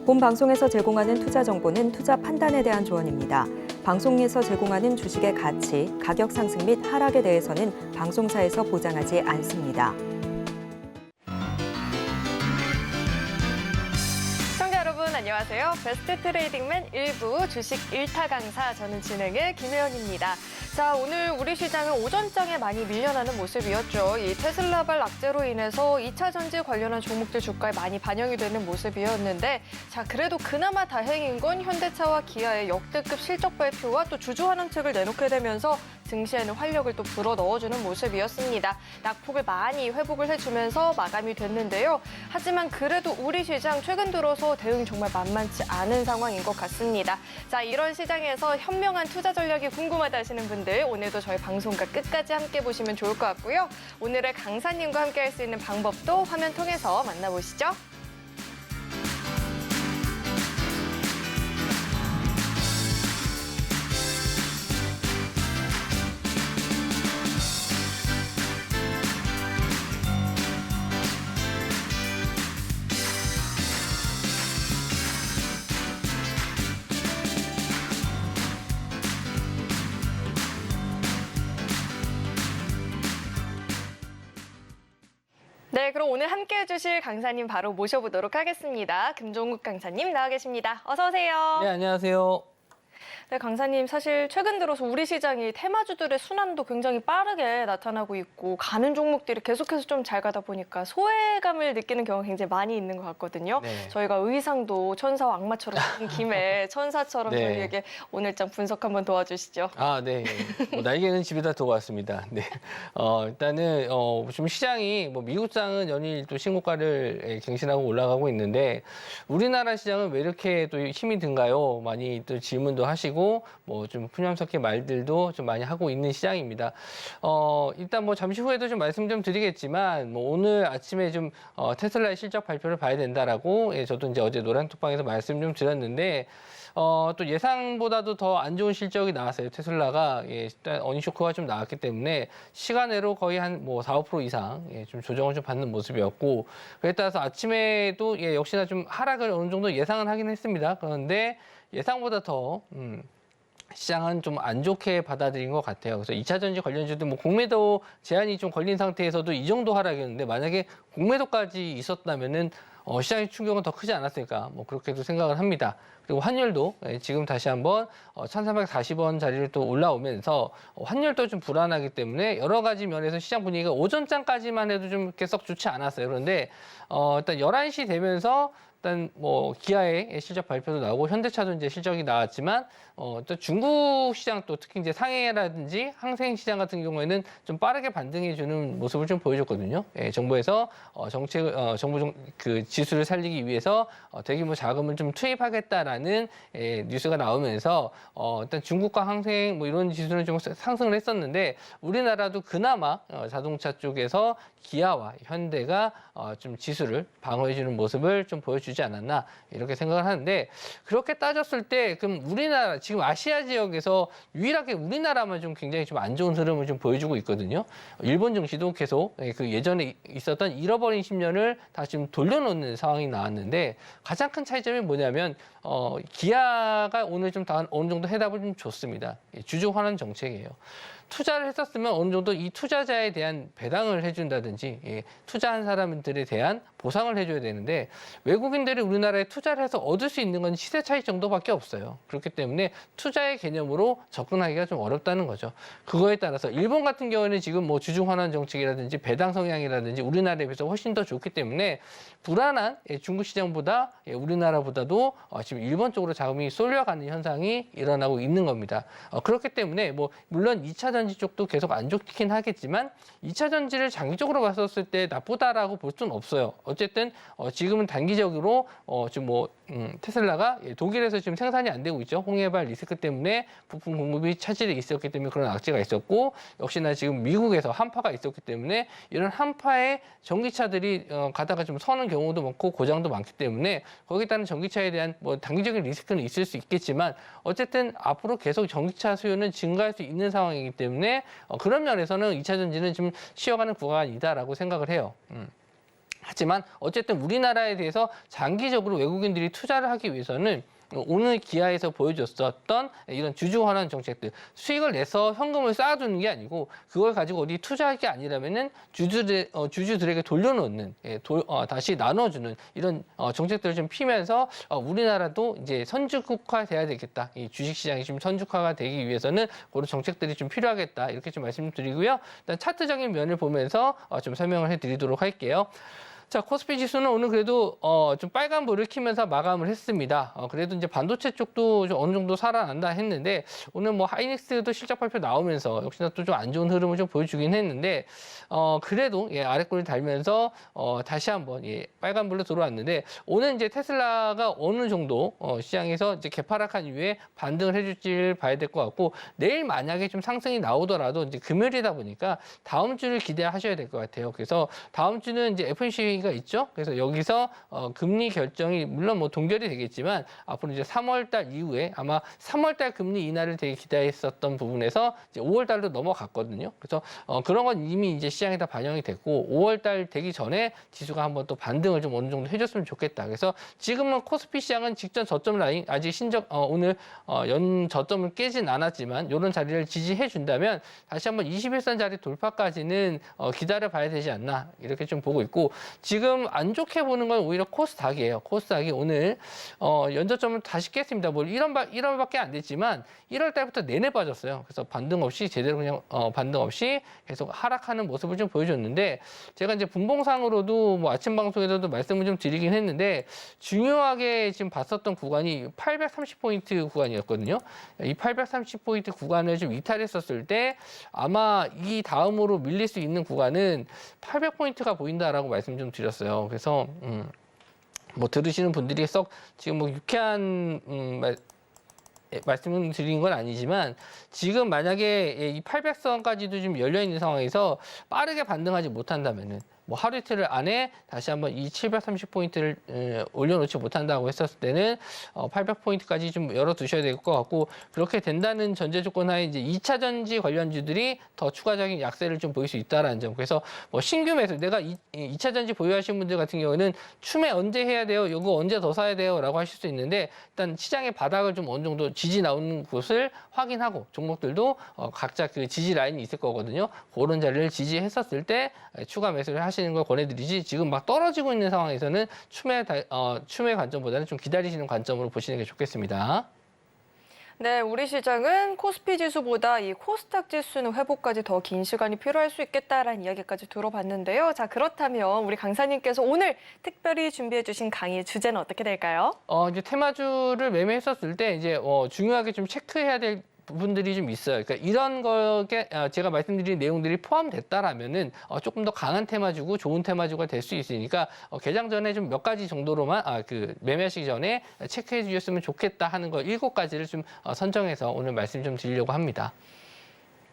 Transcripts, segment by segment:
본 방송에서 제공하는 투자 정보는 투자 판단에 대한 조언입니다. 방송에서 제공하는 주식의 가치, 가격 상승 및 하락에 대해서는 방송사에서 보장하지 않습니다. 시청자 여러분 안녕하세요. 베스트 트레이딩맨 1부 주식 1타 강사 저는 진행의 김혜연입니다. 자, 오늘 우리 시장은 오전장에 많이 밀려나는 모습이었죠. 이 테슬라발 악재로 인해서 2차 전지 관련한 종목들 주가에 많이 반영이 되는 모습이었는데 자, 그래도 그나마 다행인 건 현대차와 기아의 역대급 실적 발표와 또 주주 환원책을 내놓게 되면서 증시에는 활력을 또 불어 넣어주는 모습이었습니다. 낙폭을 많이 회복을 해주면서 마감이 됐는데요. 하지만 그래도 우리 시장 최근 들어서 대응이 정말 만만치 않은 상황인 것 같습니다. 자, 이런 시장에서 현명한 투자 전략이 궁금하다 하시는 분들 오늘도 저희 방송과 끝까지 함께 보시면 좋을 것 같고요. 오늘의 강사님과 함께 할 수 있는 방법도 화면 통해서 만나보시죠. 네, 그럼 오늘 함께해 주실 강사님 바로 모셔보도록 하겠습니다. 금종국 강사님 나와 계십니다. 어서 오세요. 네, 안녕하세요. 네, 강사님 사실 최근 들어서 우리 시장이 테마주들의 순환도 굉장히 빠르게 나타나고 있고 가는 종목들이 계속해서 좀 잘 가다 보니까 소외감을 느끼는 경우가 굉장히 많이 있는 것 같거든요. 네. 저희가 의상도 천사와 악마처럼 입은 김에 천사처럼 네. 저희에게 오늘장 분석 한번 도와주시죠. 아, 네. 날개는 집에다 두고 왔습니다. 네. 일단은 좀 시장이 미국장은 연일 또 신고가를 갱신하고 올라가고 있는데 우리나라 시장은 왜 이렇게 또 힘이 든가요? 많이 또 질문도 하시고 좀 푸념 섞인 말들도 좀 많이 하고 있는 시장입니다. 일단 잠시 후에도 좀 말씀 좀 드리겠지만 오늘 아침에 좀 테슬라의 실적 발표를 봐야 된다라고 저도 이제 어제 노란톡방에서 말씀 좀 드렸는데 또 예상보다도 더 안 좋은 실적이 나왔어요. 테슬라가 일단 어닝 쇼크가 좀 나왔기 때문에 시간외로 거의 한 4, 5% 이상 좀 조정을 좀 받는 모습이었고 그에 따라서 아침에도 역시나 좀 하락을 어느 정도 예상은 하긴 했습니다. 그런데 예상보다 더 시장은 좀 안 좋게 받아들인 것 같아요. 그래서 2차 전지 관련주도 공매도 제한이 좀 걸린 상태에서도 이 정도 하락이었는데 만약에 공매도까지 있었다면은 시장의 충격은 더 크지 않았을까 그렇게도 생각을 합니다. 그리고 환율도 지금 다시 한번 1,340원 자리를 또 올라오면서 환율도 좀 불안하기 때문에 여러 가지 면에서 시장 분위기가 오전장까지만 해도 좀 썩 좋지 않았어요. 그런데 일단 11시 되면서 일단 기아의 실적 발표도 나오고 현대차도 이제 실적이 나왔지만 또 중국 시장 또 특히 이제 상해라든지 항생 시장 같은 경우에는 좀 빠르게 반등해주는 모습을 좀 보여줬거든요. 정부에서 정부 그 지수를 살리기 위해서 대규모 자금을 좀 투입하겠다라는 뉴스가 나오면서 일단 중국과 항생 이런 지수는 좀 상승을 했었는데 우리나라도 그나마 자동차 쪽에서 기아와 현대가 좀 지수를 방어해주는 모습을 좀 보여주지 않았나 이렇게 생각을 하는데 그렇게 따졌을 때 그럼 우리나라 지금 아시아 지역에서 유일하게 우리나라만 좀 굉장히 좀 안 좋은 흐름을 좀 보여주고 있거든요. 일본 증시도 계속 그 예전에 있었던 잃어버린 10년을 다시 좀 돌려놓는 상황이 나왔는데 가장 큰 차이점이 뭐냐면 기아가 오늘 좀 어느 정도 해답을 좀 줬습니다. 주주 환원 정책이에요. 투자를 했었으면 어느 정도 이 투자자에 대한 배당을 해준다든지 투자한 사람들에 대한 보상을 해줘야 되는데 외국인들이 우리나라에 투자를 해서 얻을 수 있는 건 시세 차익 정도밖에 없어요. 그렇기 때문에 투자의 개념으로 접근하기가 좀 어렵다는 거죠. 그거에 따라서 일본 같은 경우에는 지금 주주 환원 정책이라든지 배당 성향이라든지 우리나라에 비해서 훨씬 더 좋기 때문에 불안한 중국 시장보다 우리나라보다도 지금 일본 쪽으로 자금이 쏠려가는 현상이 일어나고 있는 겁니다. 그렇기 때문에 물론 2차 전지 쪽도 계속 안 좋긴 하겠지만 2차 전지를 장기적으로 봤었을 때 나쁘다라고 볼 수는 없어요. 어쨌든 지금은 단기적으로 지금 테슬라가 독일에서 지금 생산이 안 되고 있죠. 홍해발 리스크 때문에 부품 공급이 차질이 있었기 때문에 그런 악재가 있었고 역시나 지금 미국에서 한파가 있었기 때문에 이런 한파에 전기차들이 가다가 좀 서는 경우도 많고 고장도 많기 때문에 거기에 따른 전기차에 대한 단기적인 리스크는 있을 수 있겠지만 어쨌든 앞으로 계속 전기차 수요는 증가할 수 있는 상황이기 때문에 그런 면에서는 2차 전지는 좀 쉬어가는 구간이다라고 생각을 해요. 하지만 어쨌든 우리나라에 대해서 장기적으로 외국인들이 투자를 하기 위해서는 오늘 기아에서 보여줬었던 이런 주주환원 정책들, 수익을 내서 현금을 쌓아두는 게 아니고 그걸 가지고 어디 투자할 게 아니라면은 주주들에게 돌려놓는, 다시 나눠주는 이런 정책들을 좀 피면서 우리나라도 이제 선진국화돼야 되겠다. 이 주식시장이 좀 선진국화가 되기 위해서는 그런 정책들이 좀 필요하겠다. 이렇게 좀 말씀드리고요. 일단 차트적인 면을 보면서 좀 설명을 해드리도록 할게요. 자, 코스피 지수는 오늘 그래도 좀 빨간불을 켜면서 마감을 했습니다. 그래도 이제 반도체 쪽도 좀 어느 정도 살아난다 했는데 오늘 뭐 하이닉스도 실적 발표 나오면서 역시나 또 좀 안 좋은 흐름을 좀 보여주긴 했는데 그래도 아래꼬리 달면서 다시 한번 빨간불로 들어왔는데 오늘 이제 테슬라가 어느 정도 시장에서 이제 개파락한 이후에 반등을 해줄지를 봐야 될 것 같고 내일 만약에 좀 상승이 나오더라도 이제 금요일이다 보니까 다음 주를 기대하셔야 될 것 같아요. 그래서 다음 주는 이제 FOMC 가 있죠. 그래서 여기서 금리 결정이 물론 뭐 동결이 되겠지만 앞으로 이제 3월달 이후에 아마 3월달 금리 인하를 되게 기대했었던 부분에서 이제 5월달로 넘어갔거든요. 그래서 그런 건 이미 이제 시장에 다 반영이 됐고 5월달 되기 전에 지수가 한번 또 반등을 좀 어느 정도 해줬으면 좋겠다. 그래서 지금은 코스피 시장은 직전 저점 라인 아직 오늘 연 저점을 깨진 않았지만 이런 자리를 지지해 준다면 다시 한번 21선 자리 돌파까지는 기다려 봐야 되지 않나 이렇게 좀 보고 있고. 지금 안 좋게 보는 건 오히려 코스닥이에요. 코스닥이 오늘 연저점을 다시 깼습니다. 뭐 1월밖에 안 됐지만 1월 달부터 내내 빠졌어요. 그래서 반등 없이 제대로 그냥 반등 없이 계속 하락하는 모습을 좀 보여줬는데 제가 이제 분봉상으로도 뭐 아침 방송에서도 말씀을 좀 드리긴 했는데 중요하게 지금 봤었던 구간이 830포인트 구간이었거든요. 이 830포인트 구간을 좀 이탈했었을 때 아마 이 다음으로 밀릴 수 있는 구간은 800포인트가 보인다라고 말씀 좀 드렸어요. 그래서 뭐 들으시는 분들이 썩 지금 뭐 유쾌한 말씀을 드린 건 아니지만 지금 만약에 이 800선까지도 좀 열려 있는 상황에서 빠르게 반등하지 못한다면은 뭐 하루 이틀 안에 다시 한번 이 730포인트를 올려놓지 못한다고 했었을 때는 800포인트까지 좀 열어두셔야 될 것 같고 그렇게 된다는 전제 조건 하에 이제 2차 전지 관련주들이 더 추가적인 약세를 좀 보일 수 있다라는 점. 그래서 뭐 신규 매수 내가 2차 전지 보유하시는 분들 같은 경우는 추매 언제 해야 돼요? 이거 언제 더 사야 돼요? 라고 하실 수 있는데 일단 시장의 바닥을 좀 어느 정도 지지 나오는 곳을 확인하고 종목들도 각자 그 지지 라인이 있을 거거든요. 그런 자리를 지지했었을 때 추가 매수를 하시는 걸 권해드리지 지금 막 떨어지고 있는 상황에서는 추매 관점보다는 좀 기다리시는 관점으로 보시는 게 좋겠습니다. 네, 우리 시장은 코스피 지수보다 이 코스닥 지수는 회복까지 더 긴 시간이 필요할 수 있겠다라는 이야기까지 들어봤는데요. 자, 그렇다면 우리 강사님께서 오늘 특별히 준비해 주신 강의 주제는 어떻게 될까요? 이제 테마주를 매매했었을 때 이제 중요하게 좀 체크해야 될 부분들이 좀 있어요. 그러니까 이런 거에 제가 말씀드린 내용들이 포함됐다라면은 조금 더 강한 테마주고 좋은 테마주가 될 수 있으니까 개장 전에 좀 몇 가지 정도로만 매매하시기 전에 체크해 주셨으면 좋겠다 하는 거 7가지를 좀 선정해서 오늘 말씀 좀 드리려고 합니다.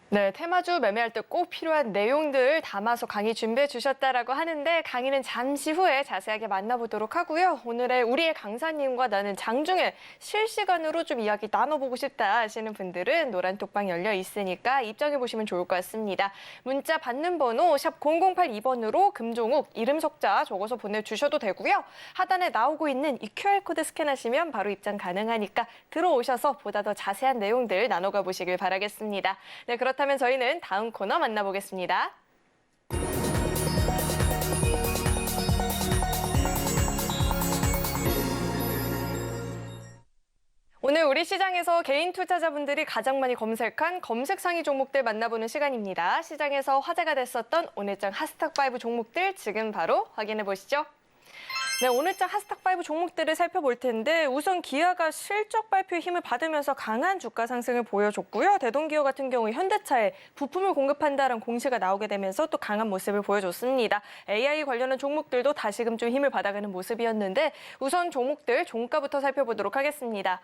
네, 테마주 매매할 때 꼭 필요한 내용들 담아서 강의 준비해 주셨다라고 하는데 강의는 잠시 후에 자세하게 만나보도록 하고요. 오늘의 우리의 강사님과 나는 장중에 실시간으로 좀 이야기 나눠보고 싶다 하시는 분들은 노란 톡방 열려 있으니까 입장해 보시면 좋을 것 같습니다. 문자 받는 번호 샵 0082번으로 금종욱 이름 석자 적어서 보내주셔도 되고요. 하단에 나오고 있는 이 QR코드 스캔하시면 바로 입장 가능하니까 들어오셔서 보다 더 자세한 내용들 나눠가 보시길 바라겠습니다. 네, 그렇다면 저희는 다음 코너 만나보겠습니다. 오늘 우리 시장에서 개인 투자자분들이 가장 많이 검색한 검색 상위 종목들 만나보는 시간입니다. 시장에서 화제가 됐었던 오늘장 하스탁5 종목들 지금 바로 확인해 보시죠. 네, 오늘장 하스탁5 종목들을 살펴볼 텐데 우선 기아가 실적 발표에 힘을 받으면서 강한 주가 상승을 보여줬고요. 대동기업 같은 경우 현대차에 부품을 공급한다는 공시가 나오게 되면서 또 강한 모습을 보여줬습니다. AI 관련한 종목들도 다시금 좀 힘을 받아가는 모습이었는데 우선 종목들 종가부터 살펴보도록 하겠습니다.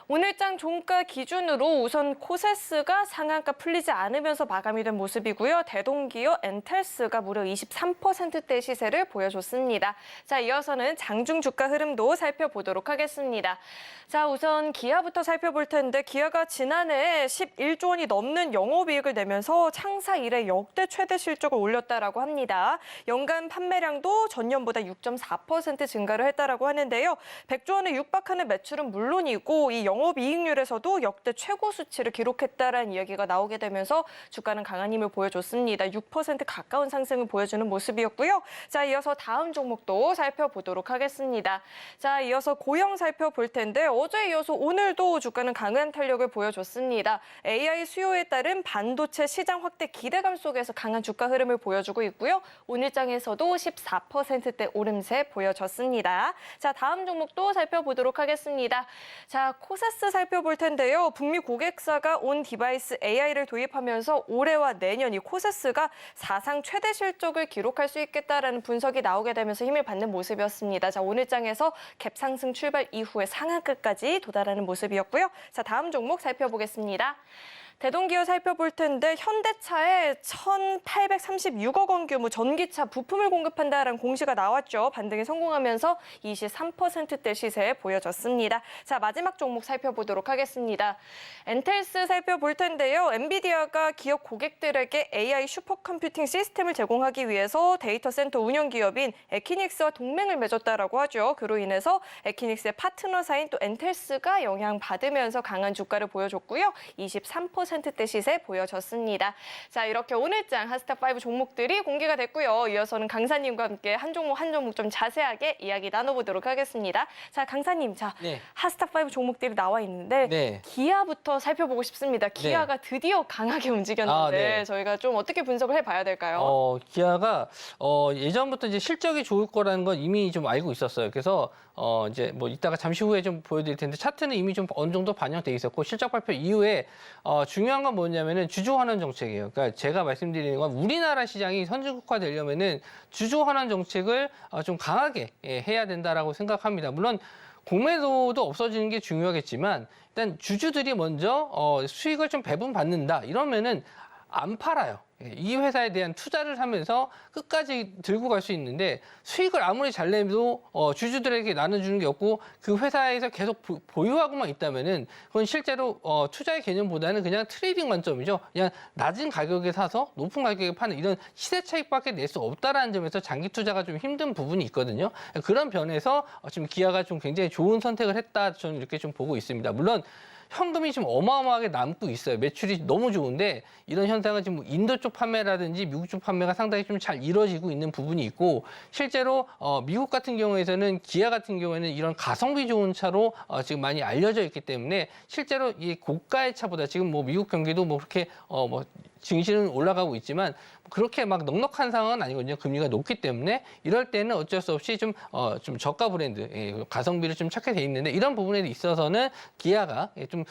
오늘장 종가 기준으로 우선 코세스가 상한가 풀리지 않으면서 마감이 된 모습이고요. 대동기업 엔텔스가 무려 23%대 시세를 보여줬습니다. 자, 이어서 이어서는 장중 주가 흐름도 살펴보도록 하겠습니다. 자, 우선 기아부터 살펴볼 텐데 기아가 지난해 11조 원이 넘는 영업이익을 내면서 창사 이래 역대 최대 실적을 올렸다라고 합니다. 연간 판매량도 전년보다 6.4% 증가를 했다라고 하는데요. 100조 원에 육박하는 매출은 물론이고 이 영업이익률에서도 역대 최고 수치를 기록했다라는 이야기가 나오게 되면서 주가는 강한 힘을 보여줬습니다. 6% 가까운 상승을 보여주는 모습이었고요. 자, 이어서 다음 종목도 살펴보도록 하겠습니다. 자, 이어서 고영 살펴볼 텐데 어제에 이어서 오늘도 주가는 강한 탄력을 보여줬습니다. AI 수요에 따른 반도체 시장 확대 기대감 속에서 강한 주가 흐름을 보여주고 있고요. 오늘장에서도 14%대 오름세 보여졌습니다. 자, 다음 종목도 살펴보도록 하겠습니다. 자, 코사스 살펴볼 텐데요. 북미 고객사가 온 디바이스 AI를 도입하면서 올해와 내년 이 코사스가 사상 최대 실적을 기록할 수 있겠다라는 분석이 나오게 되면서 힘을 받는 모습이었습니다. 자, 오늘장에서 갭 상승 출발 이후에 상한가까지 도달하는 모습이었고요. 자, 다음 종목 살펴보겠습니다. 대동기업 살펴볼 텐데 현대차에 1,836억 원 규모 전기차 부품을 공급한다라는 공시가 나왔죠. 반등에 성공하면서 23%대 시세 보여졌습니다. 자, 마지막 종목 살펴보도록 하겠습니다. 엔텔스 살펴볼 텐데요. 엔비디아가 기업 고객들에게 AI 슈퍼컴퓨팅 시스템을 제공하기 위해서 데이터 센터 운영 기업인 에키닉스와 동맹을 맺었다라고 하죠. 그로 인해서 에키닉스의 파트너사인 또 엔텔스가 영향받으면서 강한 주가를 보여줬고요. 23%대 시세 보여졌습니다. 자, 이렇게 오늘장 하스타5 종목들이 공개가 됐고요. 이어서는 강사님과 함께 한 종목 한 종목 좀 자세하게 이야기 나눠보도록 하겠습니다. 자, 강사님, 자, 네. 하스타5 종목들이 나와 있는데 네. 기아부터 살펴보고 싶습니다. 기아가 드디어 강하게 움직였는데 네. 저희가 좀 어떻게 분석을 해봐야 될까요? 기아가 예전부터 이제 실적이 좋을 거라는 건 이미 좀 알고 있었어요. 그래서 이제 뭐 이따가 잠시 후에 좀 보여드릴 텐데 차트는 이미 좀 어느 정도 반영돼 있었고 실적 발표 이후에 중요한 건 뭐냐면은 주주 환원 정책이에요. 그러니까 제가 말씀드리는 건 우리나라 시장이 선진국화 되려면은 주주 환원 정책을 좀 강하게 해야 된다라고 생각합니다. 물론 공매도도 없어지는 게 중요하겠지만 일단 주주들이 먼저 수익을 좀 배분받는다 이러면은 안 팔아요. 이 회사에 대한 투자를 하면서 끝까지 들고 갈 수 있는데 수익을 아무리 잘 내도 주주들에게 나눠주는 게 없고 그 회사에서 계속 보유하고만 있다면은 그건 실제로 투자의 개념보다는 그냥 트레이딩 관점이죠. 그냥 낮은 가격에 사서 높은 가격에 파는 이런 시세 차익밖에 낼 수 없다라는 점에서 장기 투자가 좀 힘든 부분이 있거든요. 그런 면에서 지금 기아가 좀 굉장히 좋은 선택을 했다 저는 이렇게 좀 보고 있습니다. 물론 현금이 지금 어마어마하게 남고 있어요. 매출이 너무 좋은데 이런 현상은 지금 인도 쪽 판매라든지 미국 쪽 판매가 상당히 좀 잘 이루어지고 있는 부분이 있고 실제로 미국 같은 경우에는 기아 같은 경우에는 이런 가성비 좋은 차로 지금 많이 알려져 있기 때문에 실제로 이 고가의 차보다 지금 뭐 미국 경기도 뭐 그렇게 뭐 증시는 올라가고 있지만 그렇게 막 넉넉한 상황은 아니거든요. 금리가 높기 때문에 이럴 때는 어쩔 수 없이 좀 저가 브랜드, 가성비를 좀 찾게 돼 있는데 이런 부분에 있어서는 기아가 좀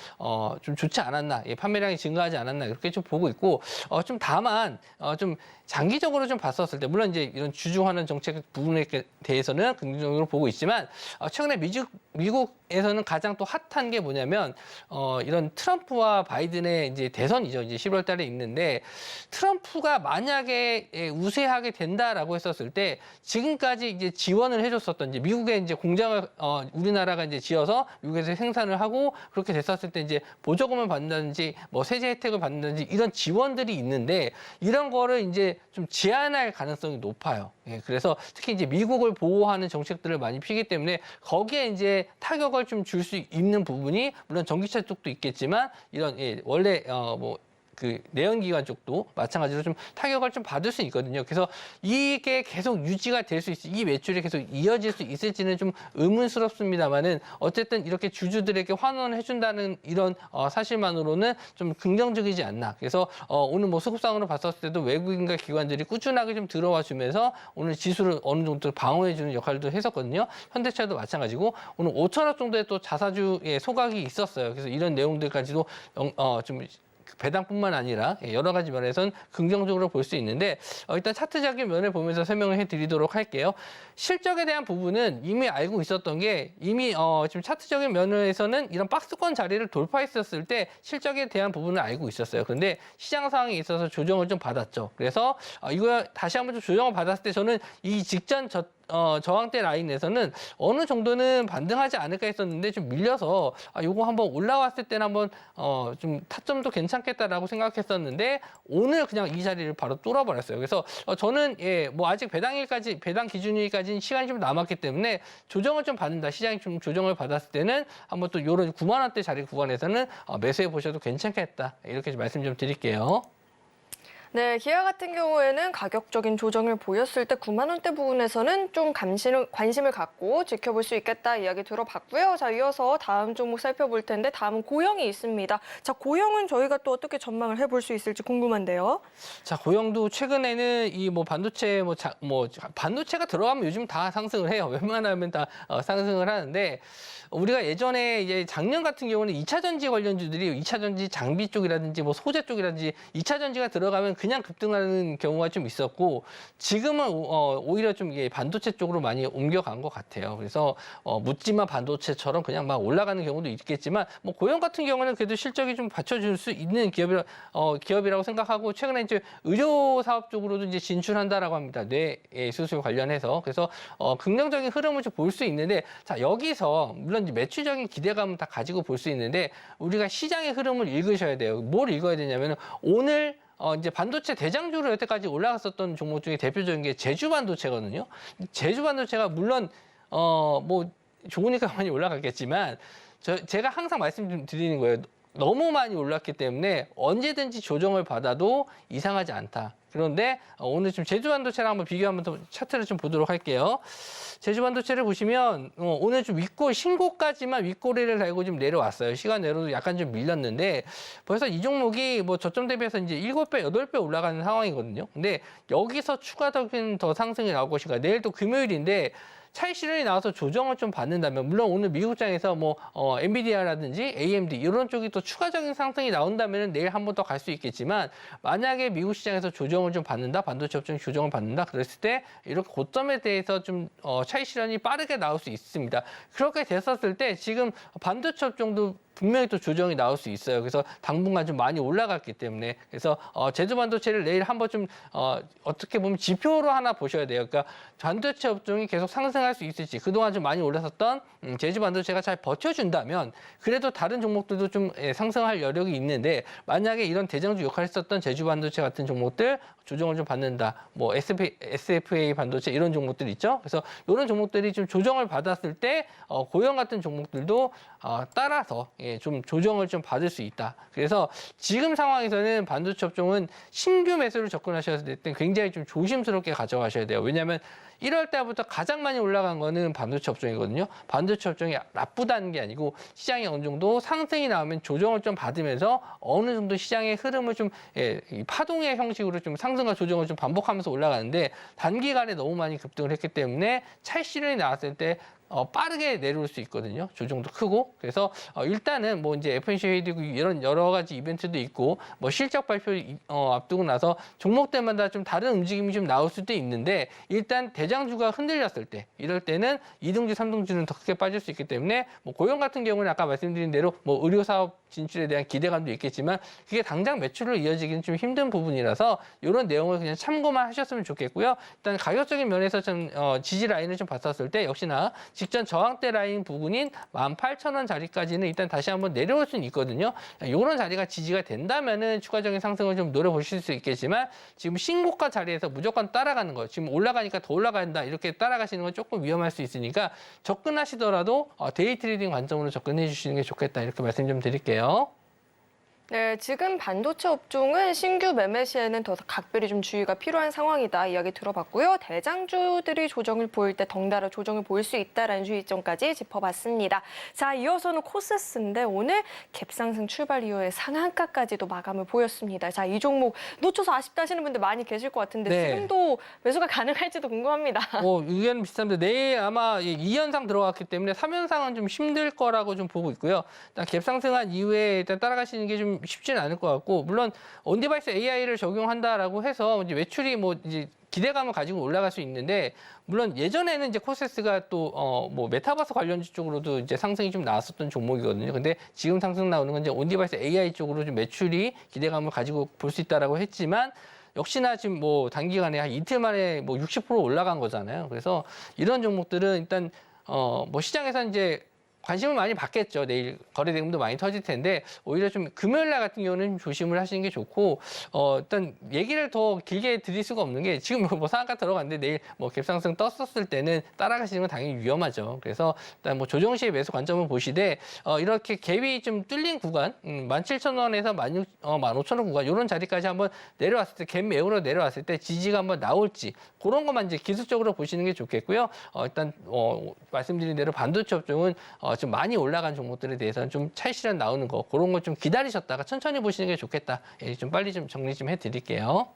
좋지 않았나, 판매량이 증가하지 않았나 이렇게 좀 보고 있고 좀 다만 좀 장기적으로 좀 봤었을 때 물론 이제 이런 주주 환원 정책 부분에 대해서는 긍정적으로 보고 있지만 최근에 미국에서는 가장 또 핫한 게 뭐냐면 이런 트럼프와 바이든의 이제 대선이죠. 이제 10월 달에 있는데 트럼프가 만약에 우세하게 된다라고 했었을 때 지금까지 이제 지원을 해줬었던 이제 미국에 이제 공장을 우리나라가 이제 지어서 미국에서 생산을 하고 그렇게 됐었을 때 이제 보조금을 받는다든지 뭐 세제 혜택을 받는다든지 이런 지원들이 있는데 이런 거를 이제 좀 제한할 가능성이 높아요. 그래서 특히 이제 미국을 보호하는 정책들을 많이 피기 때문에 거기에 이제 타격을 좀 줄 수 있는 부분이 물론 전기차 쪽도 있겠지만 이런 원래 그 내연기관 쪽도 마찬가지로 좀 타격을 좀 받을 수 있거든요. 그래서 이게 계속 유지가 될 수 이 매출이 계속 이어질 수 있을지는 좀 의문스럽습니다만은 어쨌든 이렇게 주주들에게 환원을 해준다는 이런 사실만으로는 좀 긍정적이지 않나. 그래서 오늘 뭐 수급상으로 봤었을 때도 외국인과 기관들이 꾸준하게 좀 들어와 주면서 오늘 지수를 어느 정도 방어해주는 역할도 했었거든요. 현대차도 마찬가지고 오늘 5천억 정도의 또 자사주의 소각이 있었어요. 그래서 이런 내용들까지도 좀 배당뿐만 아니라 여러 가지 면에서는 긍정적으로 볼 수 있는데 일단 차트적인 면을 보면서 설명을 해드리도록 할게요. 실적에 대한 부분은 이미 알고 있었던 게 이미 지금 차트적인 면에서는 이런 박스권 자리를 돌파했었을 때 실적에 대한 부분을 알고 있었어요. 그런데 시장 상황에 있어서 조정을 좀 받았죠. 그래서 이거 다시 한번 좀 조정을 받았을 때 저는 이 직전 저항대 라인에서는 어느 정도는 반등하지 않을까 했었는데 좀 밀려서 요거 한번 올라왔을 때는 한번 좀 타점도 괜찮겠다라고 생각했었는데 오늘 그냥 이 자리를 바로 뚫어버렸어요. 그래서 저는 뭐 아직 배당 기준일까지는 시간이 좀 남았기 때문에 조정을 좀 받는다. 시장이 좀 조정을 받았을 때는 한번 또 요런 9만 원대 자리 구간에서는 매수해 보셔도 괜찮겠다. 이렇게 좀 말씀 좀 드릴게요. 네, 기아 같은 경우에는 가격적인 조정을 보였을 때 9만 원대 부분에서는 좀 관심을 갖고 지켜볼 수 있겠다 이야기 들어봤고요. 자, 이어서 다음 종목 살펴볼 텐데 다음은 고영이 있습니다. 자, 고영은 저희가 또 어떻게 전망을 해볼 수 있을지 궁금한데요. 자, 고영도 최근에는 이 뭐 반도체 반도체가 들어가면 요즘 다 상승을 해요. 웬만하면 다 상승을 하는데 우리가 예전에 이제 작년 같은 경우는 2차 전지 관련주들이 2차 전지 장비 쪽이라든지 뭐 소재 쪽이라든지 2차 전지가 들어가면 그냥 급등하는 경우가 좀 있었고 지금은 오히려 좀 이게 반도체 쪽으로 많이 옮겨간 것 같아요. 그래서 묻지마 반도체처럼 그냥 막 올라가는 경우도 있겠지만 뭐 고영 같은 경우는 그래도 실적이 좀 받쳐줄 수 있는 기업이라고 생각하고 최근에 이제 의료 사업 쪽으로도 이제 진출한다라고 합니다. 뇌 수술 관련해서. 그래서 긍정적인 흐름을 좀 볼 수 있는데 자, 여기서 물론 이제 매출적인 기대감은 다 가지고 볼 수 있는데 우리가 시장의 흐름을 읽으셔야 돼요. 뭘 읽어야 되냐면은 오늘 이제 반도체 대장주로 여태까지 올라갔었던 종목 중에 대표적인 게 제주 반도체거든요. 제주 반도체가 물론 뭐 좋으니까 많이 올라갔겠지만 제가 항상 말씀드리는 거예요. 너무 많이 올랐기 때문에 언제든지 조정을 받아도 이상하지 않다. 그런데 오늘 좀 제주 반도체랑 한번 비교하면서 차트를 좀 보도록 할게요. 제주 반도체를 보시면 오늘 좀 신고까지만 윗꼬리를 달고 좀 내려왔어요. 시간 내로도 약간 좀 밀렸는데 벌써 이 종목이 뭐 저점 대비해서 이제 7배, 8배 올라가는 상황이거든요. 근데 여기서 추가적인 더 상승이 나올 것인가. 내일 또 금요일인데 차익 실현이 나와서 조정을 좀 받는다면 물론 오늘 미국장에서 뭐 엔비디아라든지 AMD 이런 쪽이 또 추가적인 상승이 나온다면 내일 한 번 더 갈 수 있겠지만 만약에 미국 시장에서 조정을 좀 받는다, 반도체 업종이 조정을 받는다 그랬을 때 이렇게 고점에 대해서 좀 차익 실현이 빠르게 나올 수 있습니다. 그렇게 됐었을 때 지금 반도체 업종도 분명히 또 조정이 나올 수 있어요. 그래서 당분간 좀 많이 올라갔기 때문에 그래서 제주 반도체를 내일 한번 좀 어떻게 보면 지표로 하나 보셔야 돼요. 그러니까 반도체 업종이 계속 상승할 수 있을지 그동안 좀 많이 올랐었던 제주 반도체가 잘 버텨준다면 그래도 다른 종목들도 좀 상승할 여력이 있는데 만약에 이런 대장주 역할을 했었던 제주 반도체 같은 종목들 조정을 좀 받는다. 뭐 SFA 반도체 이런 종목들 있죠. 그래서 이런 종목들이 좀 조정을 받았을 때 고영 같은 종목들도 따라서 좀 조정을 좀 받을 수 있다. 그래서 지금 상황에서는 반도체 업종은 신규 매수를 접근하셔야 될 때 굉장히 좀 조심스럽게 가져가셔야 돼요. 왜냐하면 1월 달부터 가장 많이 올라간 거는 반도체 업종이거든요. 반도체 업종이 나쁘다는 게 아니고 시장이 어느 정도 상승이 나오면 조정을 좀 받으면서 어느 정도 시장의 흐름을 좀 파동의 형식으로 좀 상승과 조정을 좀 반복하면서 올라가는데 단기간에 너무 많이 급등을 했기 때문에 차익 실현이 나왔을 때 빠르게 내려올 수 있거든요. 조정도 크고. 그래서 일단은 뭐 이제 FNC 회의도 이런 여러 가지 이벤트도 있고 뭐 실적 발표 앞두고 나서 종목들마다 좀 다른 움직임이 좀 나올 수도 있는데 일단 대장주가 흔들렸을 때 이럴 때는 2등주, 3등주는 더 크게 빠질 수 있기 때문에 뭐 고용 같은 경우는 아까 말씀드린 대로 뭐 의료 사업 진출에 대한 기대감도 있겠지만 그게 당장 매출로 이어지기는 좀 힘든 부분이라서 이런 내용을 그냥 참고만 하셨으면 좋겠고요. 일단 가격적인 면에서 좀 지지 라인을 좀 봤었을 때 역시나 직전 저항대 라인 부분인 18,000원 자리까지는 일단 다시 한번 내려올 수는 있거든요. 이런 자리가 지지가 된다면은 추가적인 상승을 좀 노려보실 수 있겠지만 지금 신고가 자리에서 무조건 따라가는 거 지금 올라가니까 더 올라가야 된다 이렇게 따라가시는 건 조금 위험할 수 있으니까 접근하시더라도 데이 트레이딩 관점으로 접근해 주시는 게 좋겠다 이렇게 말씀 좀 드릴게요. 네, 지금 반도체 업종은 신규 매매 시에는 더 각별히 좀 주의가 필요한 상황이다 이야기 들어봤고요. 대장주들이 조정을 보일 때 덩달아 조정을 보일 수 있다라는 주의점까지 짚어봤습니다. 자, 이어서는 코스스인데 오늘 갭상승 출발 이후에 상한가까지도 마감을 보였습니다. 자, 이 종목 놓쳐서 아쉽다 하시는 분들 많이 계실 것 같은데 네. 지금도 매수가 가능할지도 궁금합니다. 의견 비슷한데 내일 아마 2연상 들어갔기 때문에 3연상은 좀 힘들 거라고 좀 보고 있고요. 일단 갭상승한 이후에 일단 따라가시는 게 좀 쉽지는 않을 것 같고 물론 온디바이스 AI를 적용한다라고 해서 이제 매출이 뭐 이제 기대감을 가지고 올라갈 수 있는데 물론 예전에는 이제 코세스가 또 뭐 메타버스 관련주 쪽으로도 이제 상승이 좀 나왔었던 종목이거든요. 근데 지금 상승 나오는 건 이제 온디바이스 AI 쪽으로 좀 매출이 기대감을 가지고 볼 수 있다라고 했지만 역시나 지금 뭐 단기간에 한 이틀 만에 뭐 60% 올라간 거잖아요. 그래서 이런 종목들은 일단 뭐 시장에서 이제 관심을 많이 받겠죠. 내일 거래 대금도 많이 터질 텐데 오히려 좀 금요일 날 같은 경우는 좀 조심을 하시는 게 좋고 일단 얘기를 더 길게 드릴 수가 없는 게 지금 뭐 상한가 들어갔는데 내일 뭐 갭상승 떴었을 때는 따라가시는 건 당연히 위험하죠. 그래서 일단 뭐 조정 시의 매수 관점을 보시되 이렇게 갭이 좀 뚫린 구간 17,000원에서 15,000원 구간 이런 자리까지 한번 내려왔을 때 갭 매우로 내려왔을 때 지지가 한번 나올지 그런 것만 이제 기술적으로 보시는 게 좋겠고요. 일단 말씀드린 대로 반도체 업종은 좀 많이 올라간 종목들에 대해서는 좀 차익 실현 나오는 거 그런 거 좀 기다리셨다가 천천히 보시는 게 좋겠다. 좀 빨리 좀 정리 좀 해드릴게요.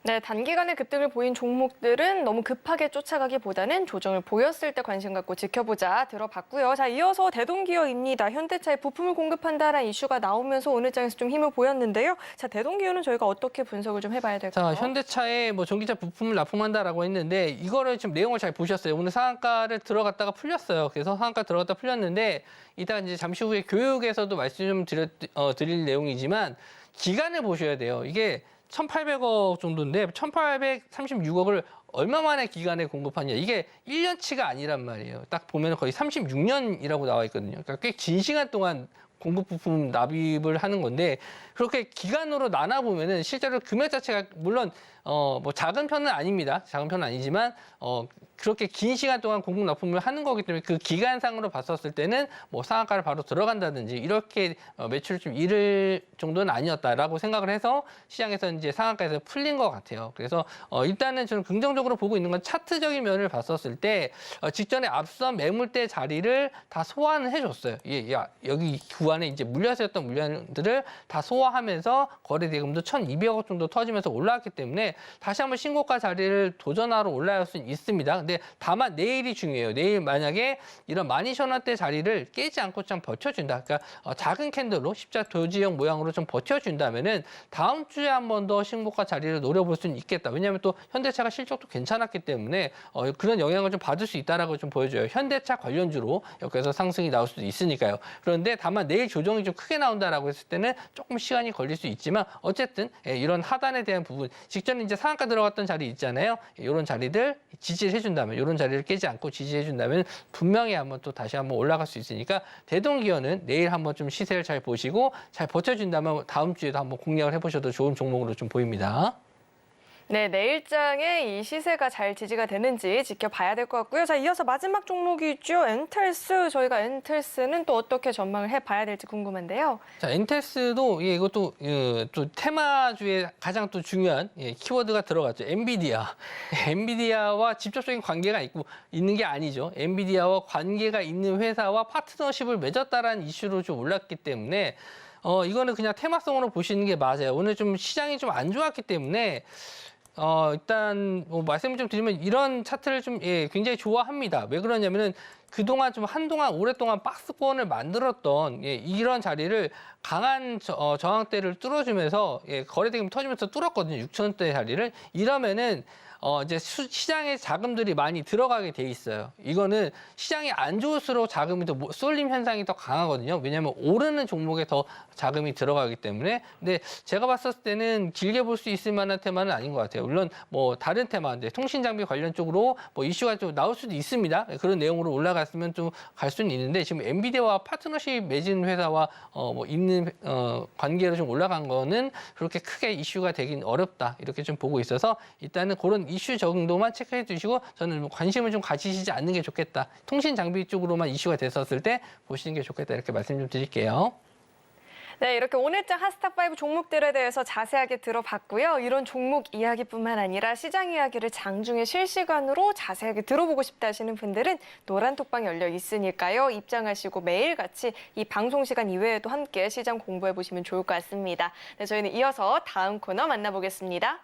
네, 단기간에 급등을 보인 종목들은 너무 급하게 쫓아가기보다는 조정을 보였을 때 관심 갖고 지켜보자 들어봤고요. 자, 이어서 대동기어입니다. 현대차에 부품을 공급한다라는 이슈가 나오면서 오늘 장에서 좀 힘을 보였는데요. 자, 대동기어는 저희가 어떻게 분석을 좀 해봐야 될까요? 자, 현대차에 뭐 전기차 부품을 납품한다라고 했는데 이거를 지금 내용을 잘 보셨어요. 오늘 상한가를 들어갔다가 풀렸어요. 그래서 상한가 들어갔다 풀렸는데 이따 이제 잠시 후에 교육에서도 말씀 좀 드릴 내용이지만 기간을 보셔야 돼요. 이게 1,800억 정도인데 1,836억을 얼마 만에 기간에 공급하냐. 이게 1년치가 아니란 말이에요. 딱 보면 거의 36년이라고 나와 있거든요. 그러니까 꽤 긴 시간 동안 공급 부품 납입을 하는 건데 그렇게 기간으로 나눠 보면은 실제로 금액 자체가 물론 뭐 작은 편은 아닙니다. 작은 편은 아니지만 그렇게 긴 시간 동안 공급 납품을 하는 거기 때문에 그 기간상으로 봤었을 때는 뭐 상한가를 바로 들어간다든지 이렇게 매출을 좀 잃을 정도는 아니었다라고 생각을 해서 시장에서 이제 상한가에서 풀린 것 같아요. 그래서 일단은 저는 긍정적으로 보고 있는 건 차트적인 면을 봤었을 때 직전에 앞선 매물대 자리를 다 소화는 해줬어요. 여기 구간에 이제 물려서였던 물량들을 다 소화하면서 거래 대금도 1,200억 정도 터지면서 올라왔기 때문에 다시 한번 신고가 자리를 도전하러 올라갈 수 있습니다. 근데 다만 내일이 중요해요. 내일 만약에 이런 12,000원대 자리를 깨지 않고 좀 버텨준다. 그러니까 작은 캔들로 십자 도지형 모양으로 좀 버텨준다면은 다음 주에 한 번 더 신고가 자리를 노려볼 수는 있겠다. 왜냐하면 또 현대차가 실적도 괜찮았기 때문에 그런 영향을 좀 받을 수 있다라고 좀 보여줘요. 현대차 관련주로 여기서 상승이 나올 수도 있으니까요. 그런데 다만 내일 조정이 좀 크게 나온다라고 했을 때는 조금 시간이 걸릴 수 있지만 어쨌든 이런 하단에 대한 부분 직전에 이제 상한가 들어갔던 자리 있잖아요. 이런 자리들 지지를 해준다면 이런 자리를 깨지 않고 지지해준다면 분명히 한번 또 다시 한번 올라갈 수 있으니까 대동기어는 내일 한번 좀 시세를 잘 보시고 잘 버텨준다면 다음 주에도 한번 공략을 해보셔도 좋은 종목으로 좀 보입니다. 네, 내일장에 이 시세가 잘 지지가 되는지 지켜봐야 될 것 같고요. 자, 이어서 마지막 종목이 있죠. 엔텔스. 저희가 엔텔스는 또 어떻게 전망을 해봐야 될지 궁금한데요. 자, 엔텔스도 이것도 또 테마주의 가장 또 중요한 키워드가 들어갔죠. 엔비디아. 엔비디아와 직접적인 관계가 있는 게 아니죠. 엔비디아와 관계가 있는 회사와 파트너십을 맺었다라는 이슈로 좀 올랐기 때문에 이거는 그냥 테마성으로 보시는 게 맞아요. 오늘 좀 시장이 좀 안 좋았기 때문에 일단 뭐 말씀을 좀 드리면 이런 차트를 좀 굉장히 좋아합니다. 왜 그러냐면은 그동안 좀 한동안 오랫동안 박스권을 만들었던 이런 자리를 강한 저항대를 뚫어주면서 거래대금 터지면서 뚫었거든요. 6,000원대 자리를. 이러면은 이제 시장에 자금들이 많이 들어가게 돼 있어요. 이거는 시장이 안 좋을수록 자금이 더 쏠림 현상이 더 강하거든요. 왜냐하면 오르는 종목에 더 자금이 들어가기 때문에. 근데 제가 봤을 때는 길게 볼 수 있을 만한 테마는 아닌 것 같아요. 물론 뭐 다른 테마인데 통신 장비 관련 쪽으로 뭐 이슈가 좀 나올 수도 있습니다. 그런 내용으로 올라갔으면 좀 갈 수는 있는데 지금 엔비디아와 파트너십 맺은 회사와 뭐 있는 관계로 좀 올라간 거는 그렇게 크게 이슈가 되긴 어렵다. 이렇게 좀 보고 있어서 일단은 그런 이슈 정도만 체크해 주시고 저는 관심을 좀 가지시지 않는 게 좋겠다. 통신 장비 쪽으로만 이슈가 됐었을 때 보시는 게 좋겠다. 이렇게 말씀 좀 드릴게요. 네, 이렇게 오늘장 핫스탑5 종목들에 대해서 자세하게 들어봤고요. 이런 종목 이야기뿐만 아니라 시장 이야기를 장중에 실시간으로 자세하게 들어보고 싶다 하시는 분들은 노란 톡방 열려 있으니까요. 입장하시고 매일같이 이 방송 시간 이외에도 함께 시장 공부해 보시면 좋을 것 같습니다. 네, 저희는 이어서 다음 코너 만나보겠습니다.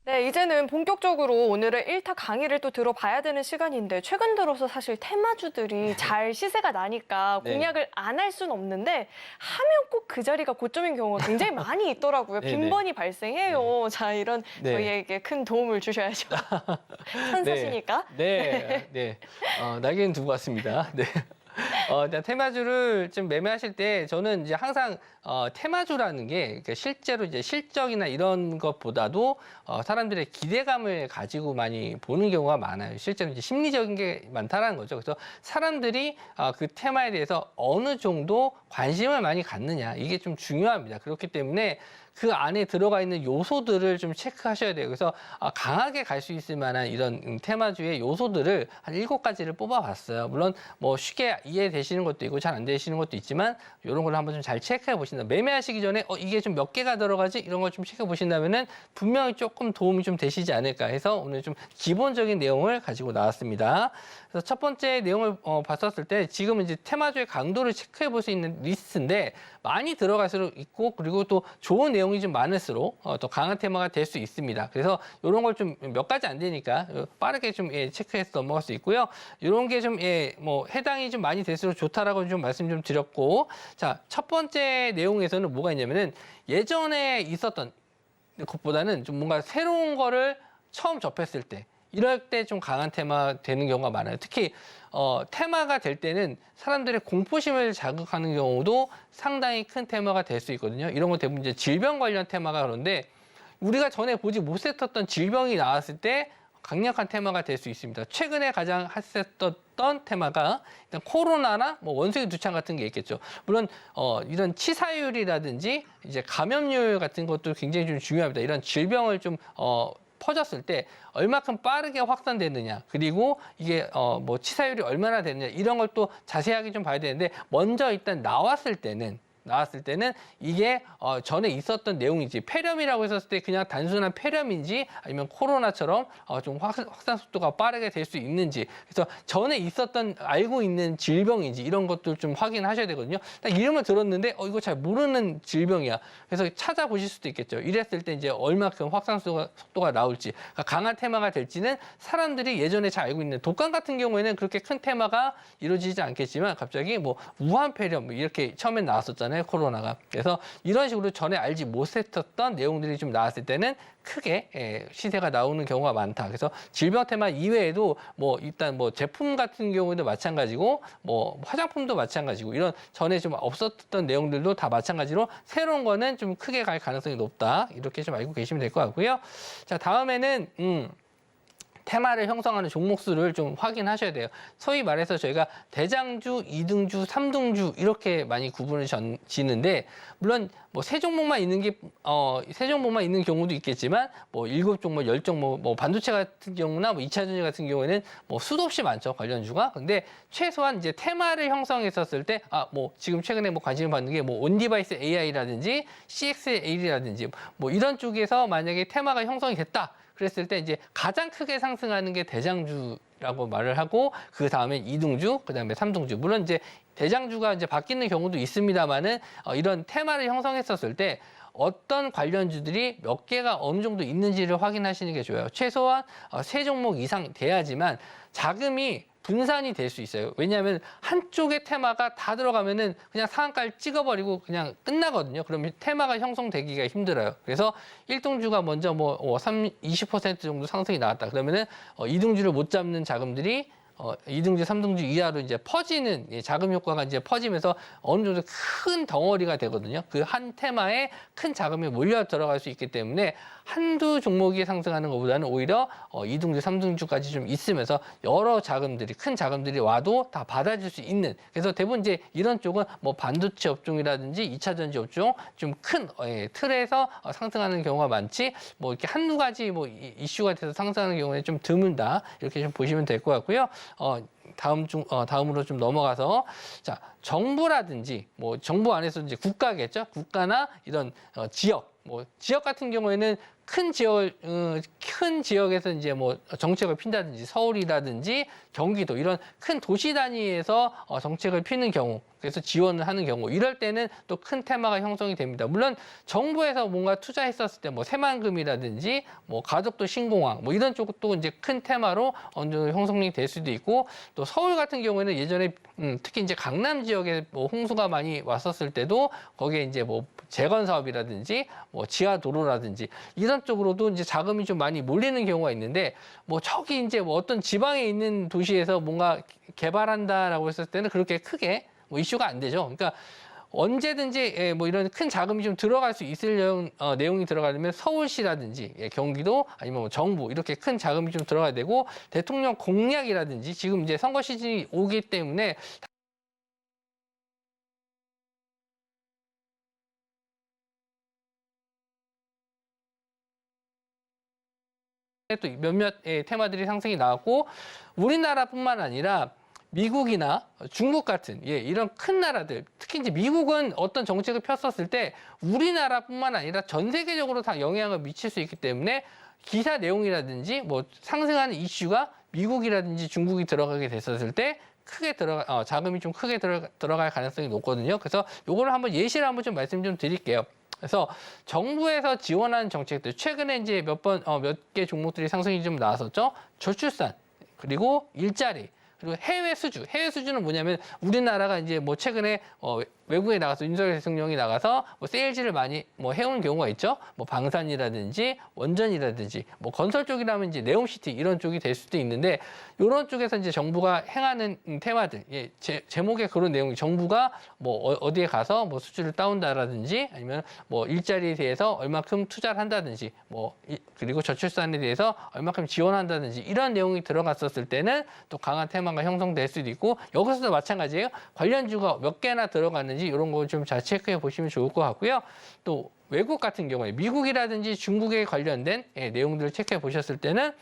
네, 네, 이제는 본격적으로 오늘의 1타 강의를 또 들어봐야 되는 시간인데 최근 들어서 사실 테마주들이 잘 시세가 나니까 네. 공약을 안 할 수는 없는데 하면 꼭 그 자리가 고점인 경우가 굉장히 많이 있더라고요. 네, 빈번히 발생해요. 자, 이런 네. 저희에게 큰 도움을 주셔야죠. 선수시니까. 네, 네. 날개는 두고 왔습니다. 네. 일단 테마주를 좀 매매하실 때 저는 이제 항상 테마주라는 게 그러니까 실제로 이제 실적이나 이런 것보다도 사람들의 기대감을 가지고 많이 보는 경우가 많아요. 실제로 이제 심리적인 게 많다라는 거죠. 그래서 사람들이 그 테마에 대해서 어느 정도 관심을 많이 갖느냐 이게 좀 중요합니다. 그렇기 때문에 그 안에 들어가 있는 요소들을 좀 체크하셔야 돼요. 그래서 강하게 갈 수 있을 만한 이런 테마주의 요소들을 한 7가지를 뽑아봤어요. 물론 뭐 쉽게 이해되시는 것도 있고 잘 안 되시는 것도 있지만 이런 걸 한번 좀 잘 체크해 보신다. 매매하시기 전에 이게 좀 몇 개가 들어가지 이런 걸 좀 체크해 보신다면은 분명히 조금 도움이 좀 되시지 않을까 해서 오늘 좀 기본적인 내용을 가지고 나왔습니다. 그래서 첫 번째 내용을 봤었을 때 지금은 이제 테마주의 강도를 체크해 볼 수 있는 리스트인데 많이 들어갈수록 있고 그리고 또 좋은 내용이 좀 많을수록 더 강한 테마가 될 수 있습니다. 그래서 이런 걸 좀 몇 가지 안 되니까 빠르게 좀 체크해서 넘어갈 수 있고요. 이런 게 좀 뭐 해당이 좀 많이 될수록 좋다라고 좀 말씀 좀 드렸고, 자, 첫 번째 내용에서는 뭐가 있냐면은 예전에 있었던 것보다는 좀 뭔가 새로운 거를 처음 접했을 때 이럴 때 좀 강한 테마 되는 경우가 많아요. 특히 테마가 될 때는 사람들의 공포심을 자극하는 경우도 상당히 큰 테마가 될 수 있거든요. 이런 거 대부분 이제 질병 관련 테마가 그런데 우리가 전에 보지 못했던 질병이 나왔을 때 강력한 테마가 될 수 있습니다. 최근에 가장 핫했던 테마가 일단 코로나나 뭐 원숭이 두창 같은 게 있겠죠. 물론 이런 치사율이라든지 이제 감염률 같은 것도 굉장히 좀 중요합니다. 이런 질병을 좀 퍼졌을 때 얼마큼 빠르게 확산되느냐 그리고 이게 뭐 치사율이 얼마나 되느냐 이런 걸 또 자세하게 좀 봐야 되는데 먼저 일단 나왔을 때는 이게 전에 있었던 내용인지 폐렴이라고 했었을 때 그냥 단순한 폐렴인지 아니면 코로나처럼 좀 확산 속도가 빠르게 될 수 있는지 그래서 전에 있었던 알고 있는 질병인지 이런 것들 좀 확인하셔야 되거든요. 딱 이름을 들었는데 이거 잘 모르는 질병이야. 그래서 찾아보실 수도 있겠죠. 이랬을 때 이제 얼마큼 확산 속도가 나올지 그러니까 강한 테마가 될지는 사람들이 예전에 잘 알고 있는 독감 같은 경우에는 그렇게 큰 테마가 이루어지지 않겠지만 갑자기 뭐 우한 폐렴 이렇게 처음엔 나왔었잖아요. 코로나가. 그래서 이런 식으로 전에 알지 못했었던 내용들이 좀 나왔을 때는 크게 시세가 나오는 경우가 많다. 그래서 질병 테마 이외에도 뭐 일단 뭐 제품 같은 경우에도 마찬가지고 뭐 화장품도 마찬가지고 이런 전에 좀 없었던 내용들도 다 마찬가지로 새로운 거는 좀 크게 갈 가능성이 높다. 이렇게 좀 알고 계시면 될 것 같고요. 자, 다음에는 테마를 형성하는 종목수를 좀 확인하셔야 돼요. 소위 말해서 저희가 대장주, 2등주, 3등주 이렇게 많이 구분을 지는데 물론 뭐 세 종목만 있는 게 세 종목만 있는 경우도 있겠지만 뭐 7종목, 10종목, 뭐 반도체 같은 경우나 뭐 2차 전지 같은 경우에는 뭐 수도 없이 많죠, 관련주가. 근데 최소한 이제 테마를 형성했었을 때 뭐 지금 최근에 뭐 관심을 받는 게 뭐 온디바이스 AI라든지 CXL이라든지 뭐 이런 쪽에서 만약에 테마가 형성이 됐다. 그랬을 때 이제 가장 크게 상승하는 게 대장주라고 말을 하고 그 다음에 2등주, 그 다음에 3등주. 물론 이제 대장주가 이제 바뀌는 경우도 있습니다만은 이런 테마를 형성했었을 때 어떤 관련주들이 몇 개가 어느 정도 있는지를 확인하시는 게 좋아요. 최소한 3종목 이상 돼야지만 자금이 분산이 될 수 있어요. 왜냐하면 한쪽의 테마가 다 들어가면은 그냥 상한가를 찍어버리고 그냥 끝나거든요. 그러면 테마가 형성되기가 힘들어요. 그래서 1등주가 먼저 뭐 20% 정도 상승이 나왔다. 그러면은 2등주를 못 잡는 자금들이 2등주, 3등주 이하로 이제 퍼지는 자금 효과가 이제 퍼지면서 어느 정도 큰 덩어리가 되거든요. 그 한 테마에 큰 자금이 몰려 들어갈 수 있기 때문에 한두 종목이 상승하는 것보다는 오히려 2등주, 3등주까지 좀 있으면서 여러 자금들이 큰 자금들이 와도 다 받아줄 수 있는 그래서 대부분 이제 이런 쪽은 뭐 반도체 업종이라든지 2차 전지 업종 좀 큰 틀에서 상승하는 경우가 많지 뭐 이렇게 한두 가지 뭐 이슈가 돼서 상승하는 경우에 좀 드물다 이렇게 좀 보시면 될 것 같고요. 다음으로 좀 넘어가서 자 정부라든지 뭐 정부 안에서 이제 국가겠죠. 국가나 이런 지역 뭐 지역 같은 경우에는 큰 지역에서 이제 뭐 정책을 핀다든지 서울이라든지 경기도 이런 큰 도시 단위에서 정책을 피는 경우 그래서 지원을 하는 경우 이럴 때는 또 큰 테마가 형성이 됩니다. 물론 정부에서 뭔가 투자했었을 때 뭐 새만금이라든지 뭐 가덕도 신공항 뭐 이런 쪽도 이제 큰 테마로 어느 정도 형성이 될 수도 있고 또 서울 같은 경우에는 예전에 특히 이제 강남 지역에 뭐 홍수가 많이 왔었을 때도 거기에 이제 뭐 재건 사업이라든지 뭐 지하 도로라든지 이런 쪽으로도 이제 자금이 좀 많이 몰리는 경우가 있는데 뭐 저기 이제 뭐 어떤 지방에 있는 도시에서 뭔가 개발한다라고 했을 때는 그렇게 크게 뭐 이슈가 안 되죠. 그러니까 언제든지 뭐 이런 큰 자금이 좀 들어갈 수 있을 내용이 들어가려면 서울시라든지 경기도 아니면 뭐 정부 이렇게 큰 자금이 좀 들어가야 되고 대통령 공약이라든지 지금 이제 선거 시즌이 오기 때문에 또 몇몇 테마들이 상승이 나왔고 우리나라뿐만 아니라 미국이나 중국 같은 이런 큰 나라들 특히 이제 미국은 어떤 정책을 폈었을 때 우리나라뿐만 아니라 전 세계적으로 다 영향을 미칠 수 있기 때문에 기사 내용이라든지 뭐 상승하는 이슈가 미국이라든지 중국이 들어가게 됐었을 때 크게 자금이 좀 크게 들어갈 가능성이 높거든요. 그래서 요거를 한번 예시를 한번 좀 말씀 좀 드릴게요. 그래서 정부에서 지원하는 정책들 최근에 이제 몇 개 종목들이 상승이 좀 나왔었죠. 저출산 그리고 일자리 그리고 해외 수주. 해외 수주는 뭐냐면 우리나라가 이제 뭐 최근에 외국에 나가서 윤석열 대통령이 나가서 뭐 세일즈를 많이 뭐 해오는 경우가 있죠. 뭐 방산이라든지 원전이라든지 뭐 건설 쪽이라면 이제 네옴시티 이런 쪽이 될 수도 있는데 이런 쪽에서 이제 정부가 행하는 테마들 제목에 그런 내용이 정부가 뭐 어디에 가서 뭐 수주를 따온다라든지 아니면 뭐 일자리에 대해서 얼마큼 투자를 한다든지 뭐 그리고 저출산에 대해서 얼마큼 지원한다든지 이런 내용이 들어갔었을 때는 또 강한 테마가 형성될 수도 있고 여기서도 마찬가지예요. 관련주가 몇 개나 들어갔는지 이런 거 좀 잘 체크해 보시면 좋을 것 같고요. 또 외국 같은 경우에 미국이라든지 중국에 관련된 내용들을 체크해 보셨을 때는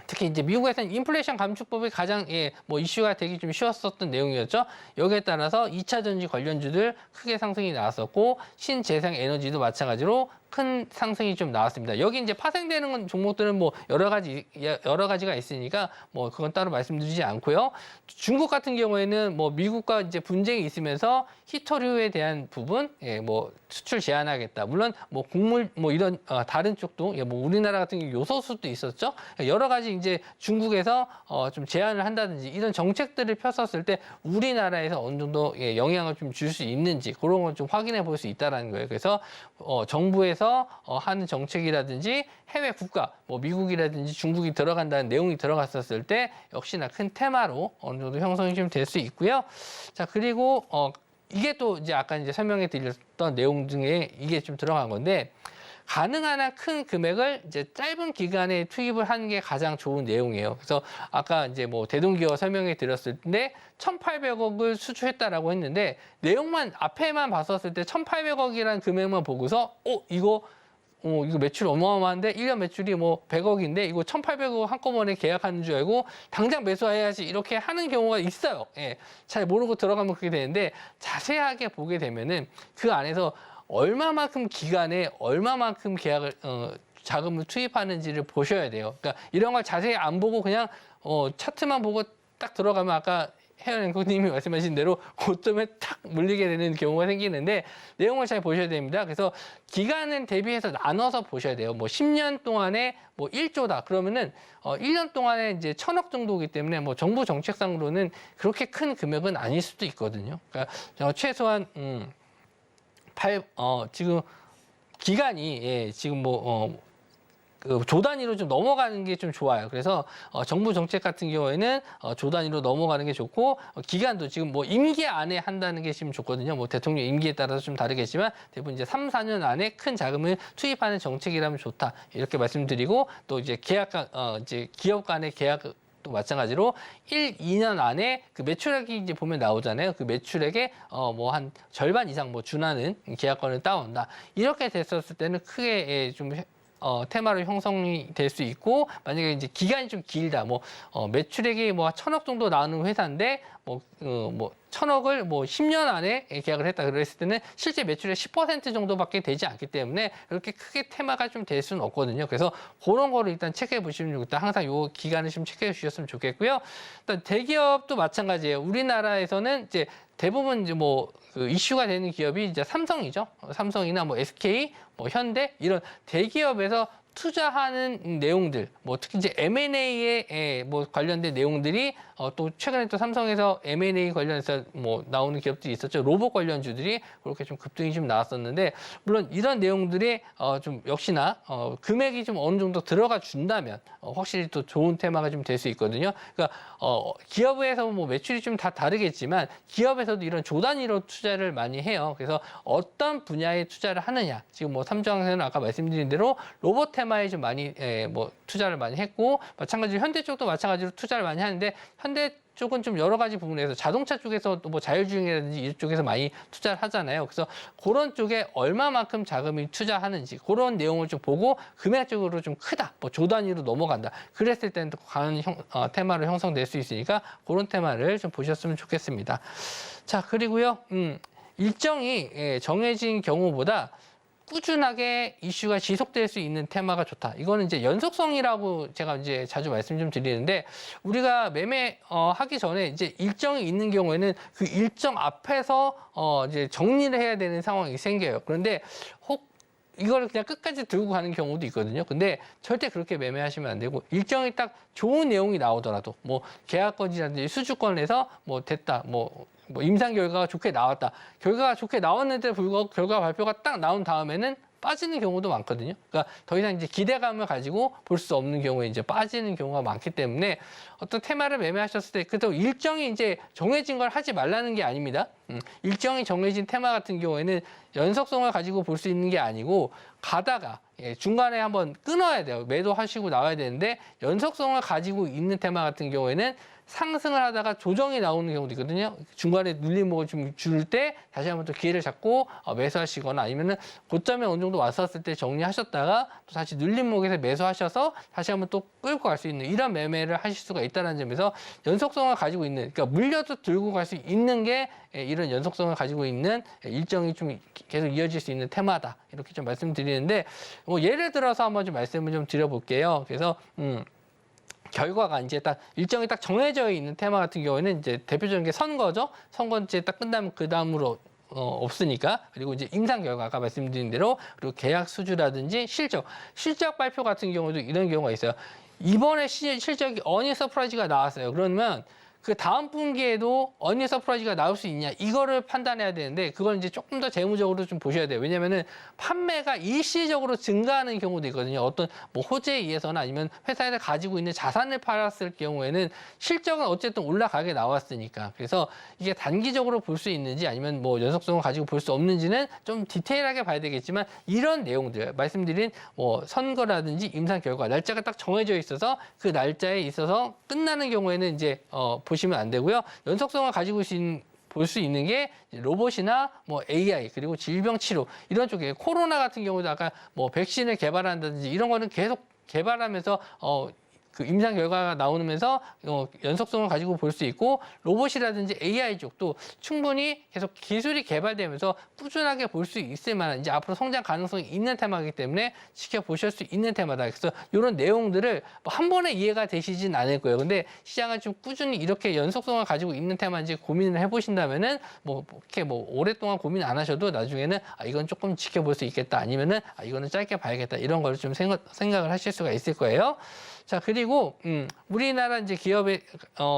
특히 이제 미국에서는 인플레이션 감축법이 가장 뭐 이슈가 되기 좀 쉬웠었던 내용이었죠. 여기에 따라서 2차 전지 관련주들 크게 상승이 나왔었고 신재생 에너지도 마찬가지로 큰 상승이 좀 나왔습니다. 여기 이제 파생되는 종목들은 뭐 여러 가지가 있으니까 뭐 그건 따로 말씀드리지 않고요. 중국 같은 경우에는 뭐 미국과 이제 분쟁이 있으면서 히토류에 대한 부분, 뭐 수출 제한하겠다. 물론 뭐 곡물 뭐 이런 다른 쪽도 뭐 우리나라 같은 경우 요소수도 있었죠. 여러 가지 이제 중국에서 좀 제한을 한다든지 이런 정책들을 폈었을 때 우리나라에서 어느 정도 영향을 좀 줄 수 있는지 그런 걸 좀 확인해 볼 수 있다라는 거예요. 그래서 정부에서 하는 정책이라든지 해외 국가, 뭐 미국이라든지 중국이 들어간다는 내용이 들어갔었을 때 역시나 큰 테마로 어느 정도 형성이 좀 될 수 있고요. 자, 그리고 이게 또 이제 아까 이제 설명해 드렸던 내용 중에 이게 좀 들어간 건데 가능한 한 큰 금액을 이제 짧은 기간에 투입을 하는 게 가장 좋은 내용이에요. 그래서 아까 이제 뭐 대동기업 설명해 드렸을 때 1,800억을 수주했다라고 했는데 내용만 앞에만 봤었을 때 1,800억이라는 금액만 보고서 이거 매출 어마어마한데 1년 매출이 뭐 100억인데 이거 1,800억 한꺼번에 계약하는 줄 알고 당장 매수해야지 이렇게 하는 경우가 있어요. 잘 모르고 들어가면 그렇게 되는데 자세하게 보게 되면은 그 안에서 얼마만큼 기간에 얼마만큼 계약을 자금을 투입하는지를 보셔야 돼요. 그러니까 이런 걸 자세히 안 보고 그냥 차트만 보고 딱 들어가면 아까 혜연 앵커님이 말씀하신 대로 고점에 탁 물리게 되는 경우가 생기는데 내용을 잘 보셔야 됩니다. 그래서 기간을 대비해서 나눠서 보셔야 돼요. 뭐 10년 동안에 뭐 1조다 그러면은 1년 동안에 이제 1,000억 정도이기 때문에 뭐 정부 정책상으로는 그렇게 큰 금액은 아닐 수도 있거든요. 그러니까 최소한 지금 기간이 지금 그 조 단위로 좀 넘어가는 게 좀 좋아요. 그래서 정부 정책 같은 경우에는 조 단위로 넘어가는 게 좋고 기간도 지금 뭐 임기 안에 한다는 게 지금 좋거든요. 뭐 대통령 임기에 따라서 좀 다르겠지만 대부분 이제 3, 4년 안에 큰 자금을 투입하는 정책이라면 좋다. 이렇게 말씀드리고 또 이제 이제 기업 간의 계약 또 마찬가지로 1, 2년 안에 그 매출액이 이제 보면 나오잖아요. 그 매출액에 뭐 한 절반 이상 뭐 준하는 계약권을 따온다. 이렇게 됐었을 때는 크게 좀 테마로 형성이 될 수 있고 만약에 이제 기간이 좀 길다. 매출액이 뭐 1,000억 정도 나오는 회사인데 뭐 천억을 뭐 10년 안에 계약을 했다 그랬을 때는 실제 매출의 10% 정도밖에 되지 않기 때문에 이렇게 크게 테마가 좀 될 수는 없거든요. 그래서 그런 거를 일단 체크해 보시면 좋겠다. 항상 요 기간을 좀 체크해 주셨으면 좋겠고요. 일단 대기업도 마찬가지예요. 우리나라에서는 이제 대부분 이제 그 이슈가 되는 기업이 이제 삼성이죠. 삼성이나 뭐 SK, 뭐 현대 이런 대기업에서 투자하는 내용들, 뭐 특히 이제 M&A에 뭐 관련된 내용들이 또 최근에 또 삼성에서 M&A 관련해서 뭐 나오는 기업들이 있었죠. 로봇 관련주들이 그렇게 좀 급등이 좀 나왔었는데 물론 이런 내용들이 좀 역시나 금액이 좀 어느 정도 들어가 준다면 확실히 또 좋은 테마가 좀 될 수 있거든요. 그러니까 기업에서 뭐 매출이 좀 다 다르겠지만 기업에서도 이런 조 단위로 투자를 많이 해요. 그래서 어떤 분야에 투자를 하느냐. 지금 뭐 삼성에서는 아까 말씀드린 대로 로봇 테마에 좀 많이 뭐 투자를 많이 했고 마찬가지로 현대 쪽도 마찬가지로 투자를 많이 하는데 현대 쪽은 좀 여러 가지 부분에서 자동차 쪽에서 또 뭐 자율주행이라든지 이쪽에서 많이 투자를 하잖아요. 그래서 그런 쪽에 얼마만큼 자금이 투자하는지 그런 내용을 좀 보고 금액적으로 좀 크다, 뭐 조 단위로 넘어간다. 그랬을 때는 또 강한 테마로 형성될 수 있으니까 그런 테마를 좀 보셨으면 좋겠습니다. 자, 그리고요, 일정이 정해진 경우보다 꾸준하게 이슈가 지속될 수 있는 테마가 좋다. 이거는 이제 연속성이라고 제가 이제 자주 말씀 좀 드리는데 우리가 매매 하기 전에 이제 일정이 있는 경우에는 그 일정 앞에서 이제 정리를 해야 되는 상황이 생겨요. 그런데 혹 이걸 그냥 끝까지 들고 가는 경우도 있거든요. 근데 절대 그렇게 매매하시면 안 되고 일정이 딱 좋은 내용이 나오더라도 뭐 계약건이라든지 수주권에서 뭐 됐다, 뭐 임상 결과가 좋게 나왔다. 결과가 좋게 나왔는데 불구하고 결과 발표가 딱 나온 다음에는 빠지는 경우도 많거든요. 그러니까 더 이상 이제 기대감을 가지고 볼 수 없는 경우에 이제 빠지는 경우가 많기 때문에 어떤 테마를 매매하셨을 때 그래도 일정이 이제 정해진 걸 하지 말라는 게 아닙니다. 일정이 정해진 테마 같은 경우에는 연속성을 가지고 볼 수 있는 게 아니고 가다가 중간에 한번 끊어야 돼요. 매도하시고 나와야 되는데 연속성을 가지고 있는 테마 같은 경우에는 상승을 하다가 조정이 나오는 경우도 있거든요. 중간에 눌림목을 좀 줄 때 다시 한번 또 기회를 잡고 매수하시거나 아니면은 고점에 어느 정도 왔었을 때 정리하셨다가 또 다시 눌림목에서 매수하셔서 다시 한번 또 끌고 갈 수 있는 이런 매매를 하실 수가 있다는 점에서 연속성을 가지고 있는, 그러니까 물려도 들고 갈 수 있는 게 이런 연속성을 가지고 있는 일정이 좀 계속 이어질 수 있는 테마다. 이렇게 좀 말씀드리는데 뭐 예를 들어서 한번 좀 말씀을 좀 드려볼게요. 그래서 결과가 이제 딱 일정이 딱 정해져 있는 테마 같은 경우에는 이제 대표적인 게 선거죠. 선거 이제 딱 끝나면 그 다음으로 없으니까. 그리고 이제 임상 결과 아까 말씀드린 대로 그리고 계약 수주라든지 실적 발표 같은 경우도 이런 경우가 있어요. 이번에 실적이 어닝 서프라이즈가 나왔어요. 그러면 그 다음 분기에도 어닝 서프라이즈가 나올 수 있냐 이거를 판단해야 되는데 그걸 이제 조금 더 재무적으로 좀 보셔야 돼요. 왜냐면은 판매가 일시적으로 증가하는 경우도 있거든요. 어떤 뭐 호재에 의해서나 아니면 회사에서 가지고 있는 자산을 팔았을 경우에는 실적은 어쨌든 올라가게 나왔으니까. 그래서 이게 단기적으로 볼 수 있는지 아니면 뭐 연속성을 가지고 볼 수 없는지는 좀 디테일하게 봐야 되겠지만 이런 내용들 말씀드린 뭐 선거라든지 임상 결과 날짜가 딱 정해져 있어서 그 날짜에 있어서 끝나는 경우에는 이제 보시면 안 되고요. 연속성을 가지고 볼 수 있는 게 로봇이나 뭐 AI 그리고 질병 치료 이런 쪽에 코로나 같은 경우도 아까 뭐 백신을 개발한다든지 이런 거는 계속 개발하면서 그 임상 결과가 나오면서 연속성을 가지고 볼 수 있고 로봇이라든지 AI 쪽도 충분히 계속 기술이 개발되면서 꾸준하게 볼 수 있을 만한 이제 앞으로 성장 가능성이 있는 테마이기 때문에 지켜보실 수 있는 테마다. 그래서 이런 내용들을 한 번에 이해가 되시진 않을 거예요. 근데 시장을 좀 꾸준히 이렇게 연속성을 가지고 있는 테마인지 고민을 해보신다면은 뭐 이렇게 뭐 오랫동안 고민 안 하셔도 나중에는 이건 조금 지켜볼 수 있겠다 아니면은 이거는 짧게 봐야겠다 이런 걸 좀 생각을 하실 수가 있을 거예요. 자, 그리고 우리나라 이제 기업에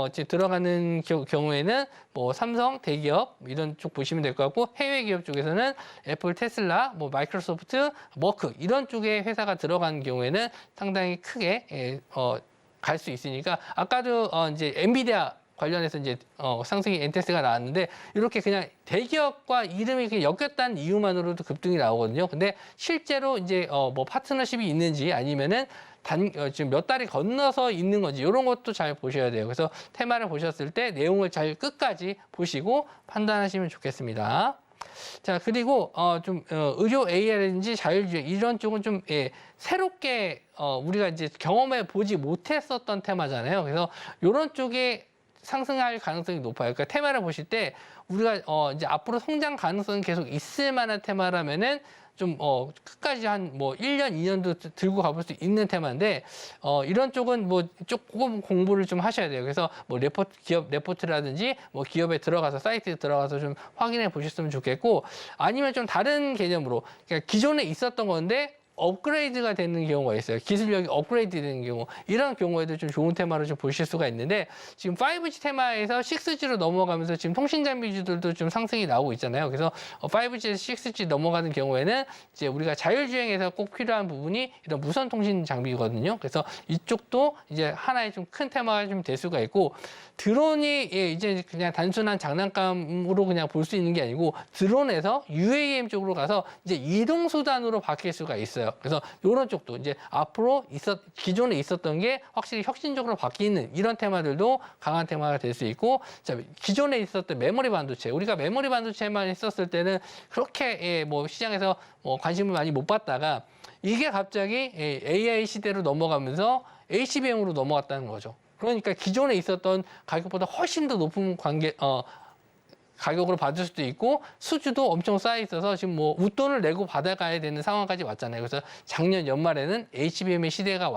이제 들어가는 경우에는 뭐 삼성, 대기업 이런 쪽 보시면 될 것 같고 해외 기업 쪽에서는 애플, 테슬라, 뭐 마이크로소프트, 머크 이런 쪽에 회사가 들어가는 경우에는 상당히 크게 갈 수 있으니까 아까도 이제 엔비디아 관련해서 이제 상승이 엔테스가 나왔는데 이렇게 그냥 대기업과 이름이 그냥 엮였다는 이유만으로도 급등이 나오거든요. 근데 실제로 이제 뭐 파트너십이 있는지 아니면은 지금 몇 달이 건너서 있는 건지 이런 것도 잘 보셔야 돼요. 그래서 테마를 보셨을 때 내용을 잘 끝까지 보시고 판단하시면 좋겠습니다. 자, 그리고 좀 의료 AI라든지 자율주행 이런 쪽은 좀 새롭게 우리가 이제 경험해 보지 못했었던 테마잖아요. 그래서 이런 쪽에 상승할 가능성이 높아요. 그러니까 테마를 보실 때 우리가 이제 앞으로 성장 가능성이 계속 있을 만한 테마라면은 좀 끝까지 한 뭐 1년, 2년도 들고 가볼 수 있는 테마인데 이런 쪽은 뭐 조금 공부를 좀 하셔야 돼요. 그래서 뭐 기업 레포트라든지 뭐 기업에 들어가서 사이트에 들어가서 좀 확인해 보셨으면 좋겠고 아니면 좀 다른 개념으로 그러니까 기존에 있었던 건데 업그레이드가 되는 경우가 있어요. 기술력이 업그레이드 되는 경우. 이런 경우에도 좀 좋은 테마를 좀 보실 수가 있는데 지금 5G 테마에서 6G로 넘어가면서 지금 통신 장비주들도 좀 상승이 나오고 있잖아요. 그래서 5G에서 6G 넘어가는 경우에는 이제 우리가 자율주행에서 꼭 필요한 부분이 이런 무선 통신 장비거든요. 그래서 이쪽도 이제 하나의 좀 큰 테마가 좀 될 수가 있고 드론이 이제 그냥 단순한 장난감으로 그냥 볼 수 있는 게 아니고 드론에서 UAM 쪽으로 가서 이제 이동 수단으로 바뀔 수가 있어요. 그래서 이런 쪽도 이제 앞으로 기존에 있었던 게 확실히 혁신적으로 바뀌는 이런 테마들도 강한 테마가 될 수 있고 자, 기존에 있었던 메모리 반도체 우리가 메모리 반도체만 있었을 때는 그렇게 뭐 시장에서 뭐 관심을 많이 못 받다가 이게 갑자기 AI 시대로 넘어가면서 HBM으로 넘어갔다는 거죠. 그러니까 기존에 있었던 가격보다 훨씬 더 높은 가격으로 받을 수도 있고 수주도 엄청 쌓여 있어서 지금 뭐 웃돈을 내고 받아가야 되는 상황까지 왔잖아요. 그래서 작년 연말에는 HBM의 시대가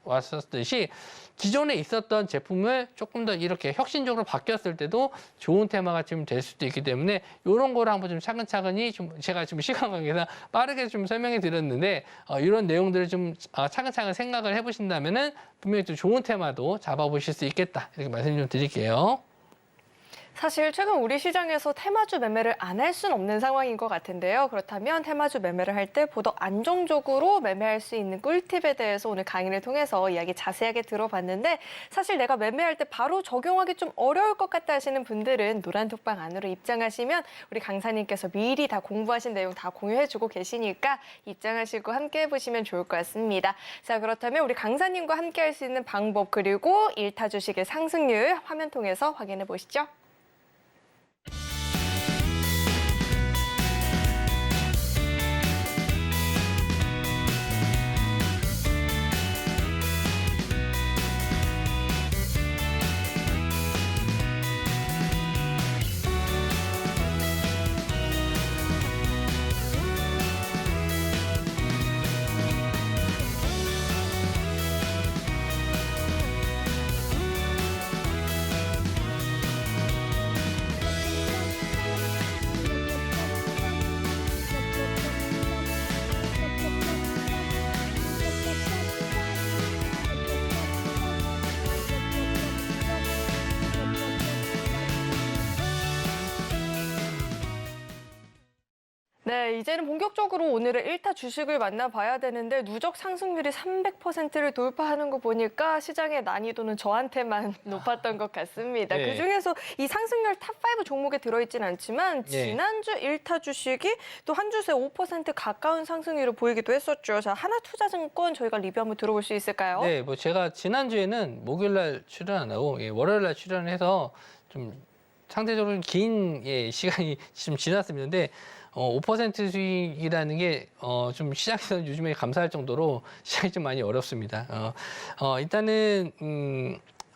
왔었듯이 기존에 있었던 제품을 조금 더 이렇게 혁신적으로 바뀌었을 때도 좋은 테마가 좀 될 수도 있기 때문에 이런 거를 한번 좀 차근차근히 좀 제가 좀 시간 관계상 빠르게 좀 설명해 드렸는데 이런 내용들을 좀 차근차근 생각을 해보신다면은 분명히 또 좋은 테마도 잡아보실 수 있겠다 이렇게 말씀 좀 드릴게요. 사실 최근 우리 시장에서 테마주 매매를 안 할 수는 없는 상황인 것 같은데요. 그렇다면 테마주 매매를 할 때 보다 안정적으로 매매할 수 있는 꿀팁에 대해서 오늘 강의를 통해서 이야기 자세하게 들어봤는데 사실 내가 매매할 때 바로 적용하기 좀 어려울 것 같다 하시는 분들은 노란톡방 안으로 입장하시면 우리 강사님께서 미리 다 공부하신 내용 다 공유해주고 계시니까 입장하시고 함께 해보시면 좋을 것 같습니다. 자, 그렇다면 우리 강사님과 함께 할 수 있는 방법 그리고 1타 주식의 상승률 화면 통해서 확인해 보시죠. 네, 이제는 본격적으로 오늘의 1타 주식을 만나봐야 되는데 누적 상승률이 300%를 돌파하는 거 보니까 시장의 난이도는 저한테만 높았던 것 같습니다. 네. 그중에서 이 상승률 탑5 종목에 들어있진 않지만 네. 지난주 1타 주식이 또 한 주 새 5% 가까운 상승률을 보이기도 했었죠. 자, 하나투자증권 저희가 리뷰 한번 들어볼 수 있을까요? 네, 뭐 제가 지난주에는 목요일날 출연 안 하고 월요일날 출연해서 좀 상대적으로 긴 시간이 좀 지났습니다. 근데 5% 수익이라는 게 좀 시장에서는 요즘에 감사할 정도로 시장이 좀 많이 어렵습니다. 일단은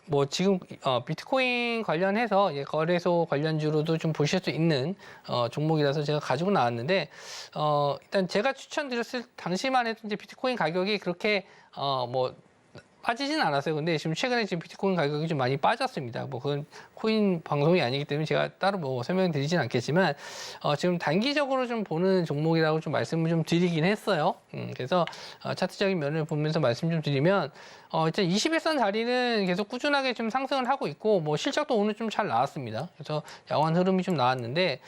뭐 지금 비트코인 관련해서 거래소 관련주로도 좀 보실 수 있는 종목이라서 제가 가지고 나왔는데 일단 제가 추천드렸을 당시만 해도 이제 비트코인 가격이 그렇게 뭐 빠지진 않았어요. 근데 지금 최근에 지금 비트코인 가격이 좀 많이 빠졌습니다. 뭐 그건 코인 방송이 아니기 때문에 제가 따로 뭐 설명드리진 않겠지만 지금 단기적으로 좀 보는 종목이라고 좀 말씀을 좀 드리긴 했어요. 그래서 차트적인 면을 보면서 말씀 좀 드리면 일단 21선 자리는 계속 꾸준하게 좀 상승을 하고 있고 뭐 실적도 오늘 좀 잘 나왔습니다. 그래서 양호한 흐름이 좀 나왔는데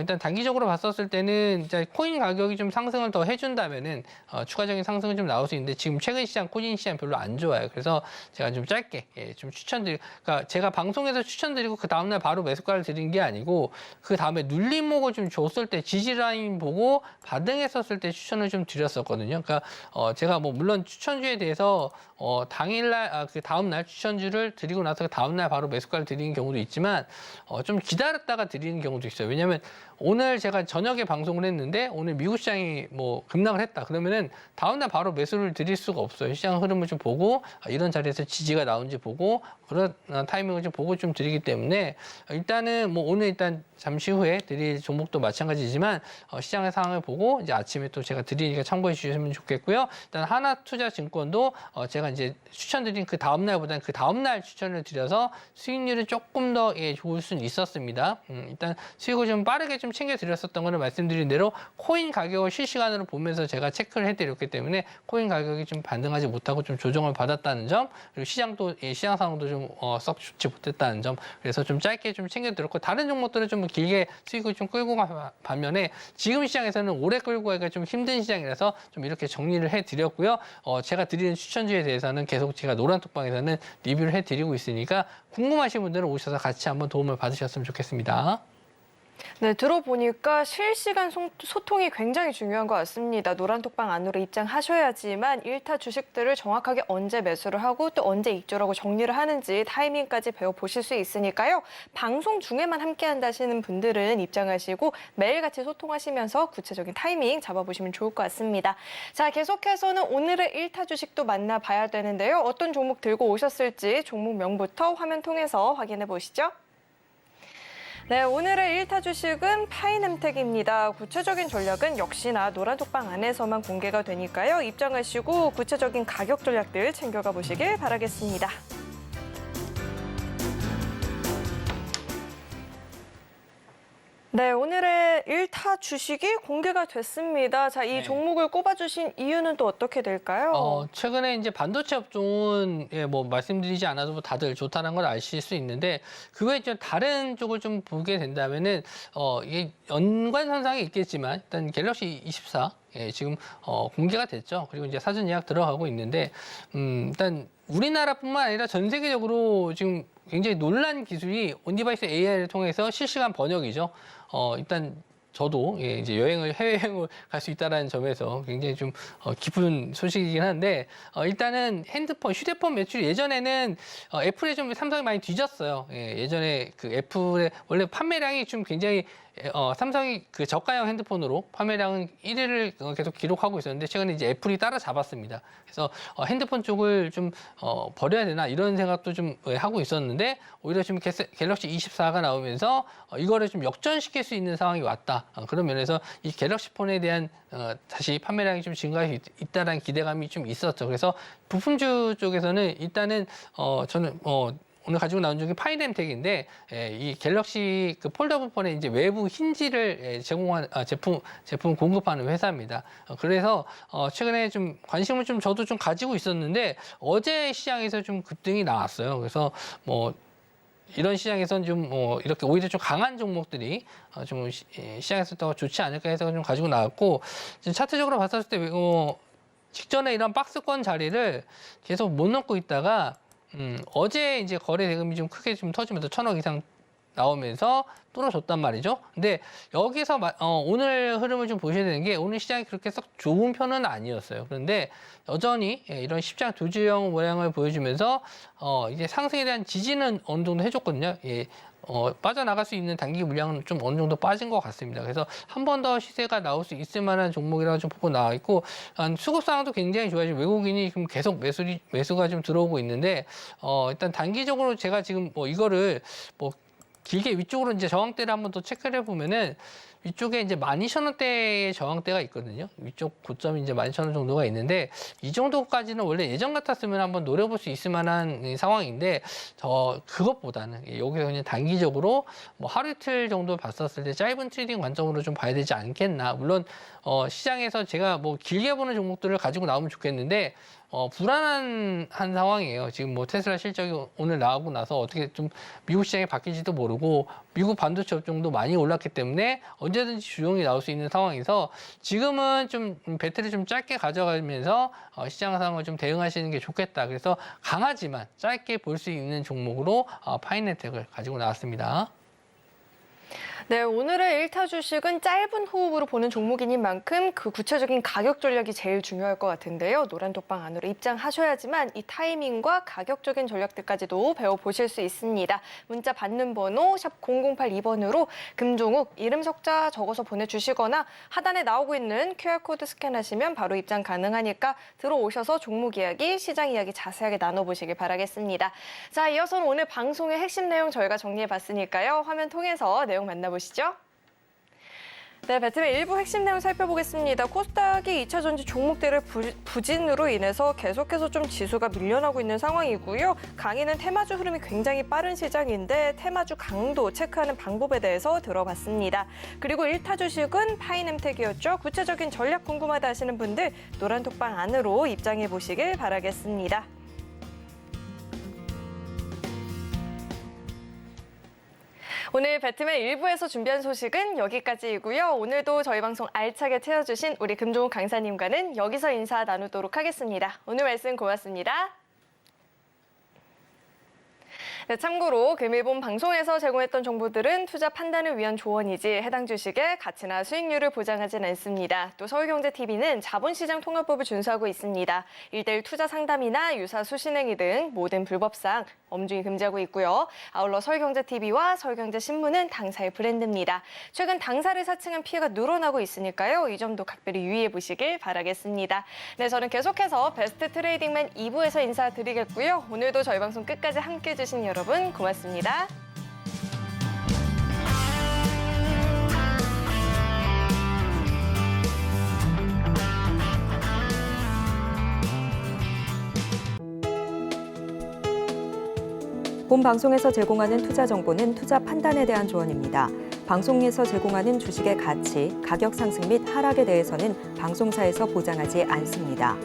일단 단기적으로 봤었을 때는 이제 코인 가격이 좀 상승을 더 해준다면은 추가적인 상승은 좀 나올 수 있는데 지금 최근 시장 코인 시장 별로 안 좋아요. 그래서 제가 좀 짧게 좀 그러니까 제가 방송에서 추천드리고 그 다음날 바로 매수가를 드린 게 아니고 그 다음에 눌림목을 좀 줬을 때 지지라인 보고 반등했었을 때 추천을 좀 드렸었거든요. 그러니까 제가 뭐 물론 추천주에 대해서 당일날 그 다음날 추천주를 드리고 나서 그 다음날 바로 매수가를 드리는 경우도 있지만 좀 기다렸다가 드리는 경우도 있어요. 왜냐하면 오늘 제가 저녁에 방송을 했는데 오늘 미국 시장이 뭐 급락을 했다. 그러면은 다음날 바로 매수를 드릴 수가 없어요. 시장 흐름을 좀 보고 보고 이런 자리에서 지지가 나온지 보고 그런 타이밍을 좀 보고 좀 드리기 때문에 일단은 뭐 오늘 일단 잠시 후에 드릴 종목도 마찬가지지만 시장의 상황을 보고 이제 아침에 또 제가 드리니까 참고해 주시면 좋겠고요. 일단 하나투자증권도 제가 이제 추천드린 그 다음 날보다는 그 다음 날 추천을 드려서 수익률은 조금 더 좋을 수는 있었습니다. 일단 수익을 좀 빠르게 좀 챙겨 드렸었던 거는 말씀드린 대로 코인 가격을 실시간으로 보면서 제가 체크를 해드렸기 때문에 코인 가격이 좀 반등하지 못하고 좀 조정을 받았다는 점, 그리고 시장 상황도 좀 썩 좋지 못했다는 점, 그래서 좀 짧게 좀 챙겨 드렸고 다른 종목들은 좀 길게 수익을 좀 끌고 가 반면에 지금 시장에서는 오래 끌고 가기가 좀 힘든 시장이라서 좀 이렇게 정리를 해드렸고요. 제가 드리는 추천주에 대해서는 계속 제가 노란톡방에서는 리뷰를 해드리고 있으니까 궁금하신 분들은 오셔서 같이 한번 도움을 받으셨으면 좋겠습니다. 네, 들어보니까 실시간 소통이 굉장히 중요한 것 같습니다. 노란톡방 안으로 입장하셔야지만 1타 주식들을 정확하게 언제 매수를 하고 또 언제 익절하고 정리를 하는지 타이밍까지 배워보실 수 있으니까요. 방송 중에만 함께한다 하시는 분들은 입장하시고 매일같이 소통하시면서 구체적인 타이밍 잡아보시면 좋을 것 같습니다. 자, 계속해서는 오늘의 1타 주식도 만나봐야 되는데요. 어떤 종목 들고 오셨을지 종목명부터 화면 통해서 확인해 보시죠. 네, 오늘의 1타 주식은 파이nem텍입니다. 구체적인 전략은 역시나 노란톡방 안에서만 공개가 되니까요. 입장하시고 구체적인 가격 전략들 챙겨가 보시길 바라겠습니다. 네, 오늘의 1타 주식이 공개가 됐습니다. 자, 이 종목을 꼽아주신 이유는 또 어떻게 될까요? 최근에 이제 반도체 업종은 뭐 말씀드리지 않아도 다들 좋다는 걸 아실 수 있는데 그 외에 좀 다른 쪽을 좀 보게 된다면은 이게 연관선상이 있겠지만 일단 갤럭시 24 지금 공개가 됐죠. 그리고 이제 사전 예약 들어가고 있는데 일단 우리나라뿐만 아니라 전 세계적으로 지금 굉장히 놀란 기술이 온디바이스 AI를 통해서 실시간 번역이죠. 일단 저도 이제 해외 여행을 갈 수 있다는 점에서 굉장히 좀 기쁜 소식이긴 한데 일단은 휴대폰 매출이 예전에는 애플에 좀 삼성이 많이 뒤졌어요. 예전에 그 애플의 원래 판매량이 좀 굉장히 삼성이 그 저가형 핸드폰으로 판매량은 1위를 계속 기록하고 있었는데 최근에 이제 애플이 따라잡았습니다. 그래서 핸드폰 쪽을 좀 버려야 되나 이런 생각도 좀 하고 있었는데 오히려 지금 갤럭시 24가 나오면서 이거를 좀 역전시킬 수 있는 상황이 왔다. 그런 면에서 이 갤럭시 폰에 대한 다시 판매량이 좀 증가할 수 있다라는 기대감이 좀 있었죠. 그래서 부품주 쪽에서는 일단은 저는 오늘 가지고 나온 중에 파이nem텍인데 이 갤럭시 그 폴더블 폰에 이제 외부 힌지를 제공한 제품 공급하는 회사입니다. 그래서 최근에 좀 관심을 좀 저도 좀 가지고 있었는데 어제 시장에서 좀 급등이 나왔어요. 그래서 뭐 이런 시장에서는 좀 이렇게 오히려 좀 강한 종목들이 좀 시장에서 더 좋지 않을까 해서 좀 가지고 나왔고 지금 차트적으로 봤을 때 직전에 이런 박스권 자리를 계속 못 넘고 있다가 어제 이제 거래 대금이 좀 크게 좀 터지면서 1,000억 이상 나오면서 뚫어줬단 말이죠. 근데 여기서 오늘 흐름을 좀 보셔야 되는 게 오늘 시장이 그렇게 썩 좋은 편은 아니었어요. 그런데 여전히 이런 십장 두주형 모양을 보여주면서 이제 상승에 대한 지지는 어느 정도 해줬거든요. 빠져나갈 수 있는 단기 물량은 좀 어느 정도 빠진 것 같습니다. 그래서 한 번 더 시세가 나올 수 있을 만한 종목이라고 좀 보고 나와 있고 수급 상황도 굉장히 좋아요. 외국인이 지금 계속 매수가 좀 들어오고 있는데 일단 단기적으로 제가 지금 이거를 길게 위쪽으로 이제 저항대를 한번 더 체크를 해보면은 위쪽에 이제 12,000원대의 저항대가 있거든요. 위쪽 고점이 이제 12,000원 정도가 있는데 이 정도까지는 원래 예전 같았으면 한번 노려볼 수 있을 만한 상황인데 그것보다는 여기서 그냥 단기적으로 하루 이틀 정도 봤었을 때 짧은 트레이딩 관점으로 좀 봐야 되지 않겠나. 물론 시장에서 제가 길게 보는 종목들을 가지고 나오면 좋겠는데 불안한 상황이에요. 지금 테슬라 실적이 오늘 나오고 나서 어떻게 좀 미국 시장이 바뀔지도 모르고 미국 반도체 업종도 많이 올랐기 때문에 언제든지 주용이 나올 수 있는 상황에서 지금은 좀 배틀을 좀 짧게 가져가면서 시장 상황을 좀 대응하시는 게 좋겠다. 그래서 강하지만 짧게 볼 수 있는 종목으로 파이nem텍을 가지고 나왔습니다. 네, 오늘의 1타 주식은 짧은 호흡으로 보는 종목인 만큼 그 구체적인 가격 전략이 제일 중요할 것 같은데요. 노란톡방 안으로 입장하셔야지만 이 타이밍과 가격적인 전략들까지도 배워보실 수 있습니다. 문자 받는 번호 샵 0082번으로 금종욱, 이름 석자 적어서 보내주시거나 하단에 나오고 있는 QR코드 스캔하시면 바로 입장 가능하니까 들어오셔서 종목 이야기, 시장 이야기 자세하게 나눠보시길 바라겠습니다. 자, 이어서는 오늘 방송의 핵심 내용 저희가 정리해봤으니까요. 화면 통해서 내용 만나보시죠. 네, 배트맨 일부 핵심 내용 살펴보겠습니다. 코스닥이 2차 전지 종목들의 부진으로 인해서 계속해서 좀 지수가 밀려나고 있는 상황이고요. 강의는 테마주 흐름이 굉장히 빠른 시장인데 테마주 강도 체크하는 방법에 대해서 들어봤습니다. 그리고 1타 주식은 파이nem텍이었죠. 구체적인 전략 궁금하다 하시는 분들 노란톡방 안으로 입장해 보시길 바라겠습니다. 오늘 배트맨 1부에서 준비한 소식은 여기까지이고요. 오늘도 저희 방송 알차게 채워주신 우리 금종욱 강사님과는 여기서 인사 나누도록 하겠습니다. 오늘 말씀 고맙습니다. 네, 참고로 금일본 방송에서 제공했던 정보들은 투자 판단을 위한 조언이지 해당 주식의 가치나 수익률을 보장하진 않습니다. 또 서울경제TV는 자본시장 통합법을 준수하고 있습니다. 1:1 투자 상담이나 유사 수신행위 등 모든 불법사항 엄중히 금지하고 있고요. 아울러 서울경제TV와 서울경제신문은 당사의 브랜드입니다. 최근 당사를 사칭한 피해가 늘어나고 있으니까요. 이 점도 각별히 유의해 보시길 바라겠습니다. 네, 저는 계속해서 베스트 트레이딩맨 2부에서 인사드리겠고요. 오늘도 저희 방송 끝까지 함께해 주신 여러분 고맙습니다. 본 방송에서 제공하는 투자 정보는 투자 판단에 대한 조언입니다. 방송에서 제공하는 주식의 가치, 가격 상승 및 하락에 대해서는 방송사에서 보장하지 않습니다.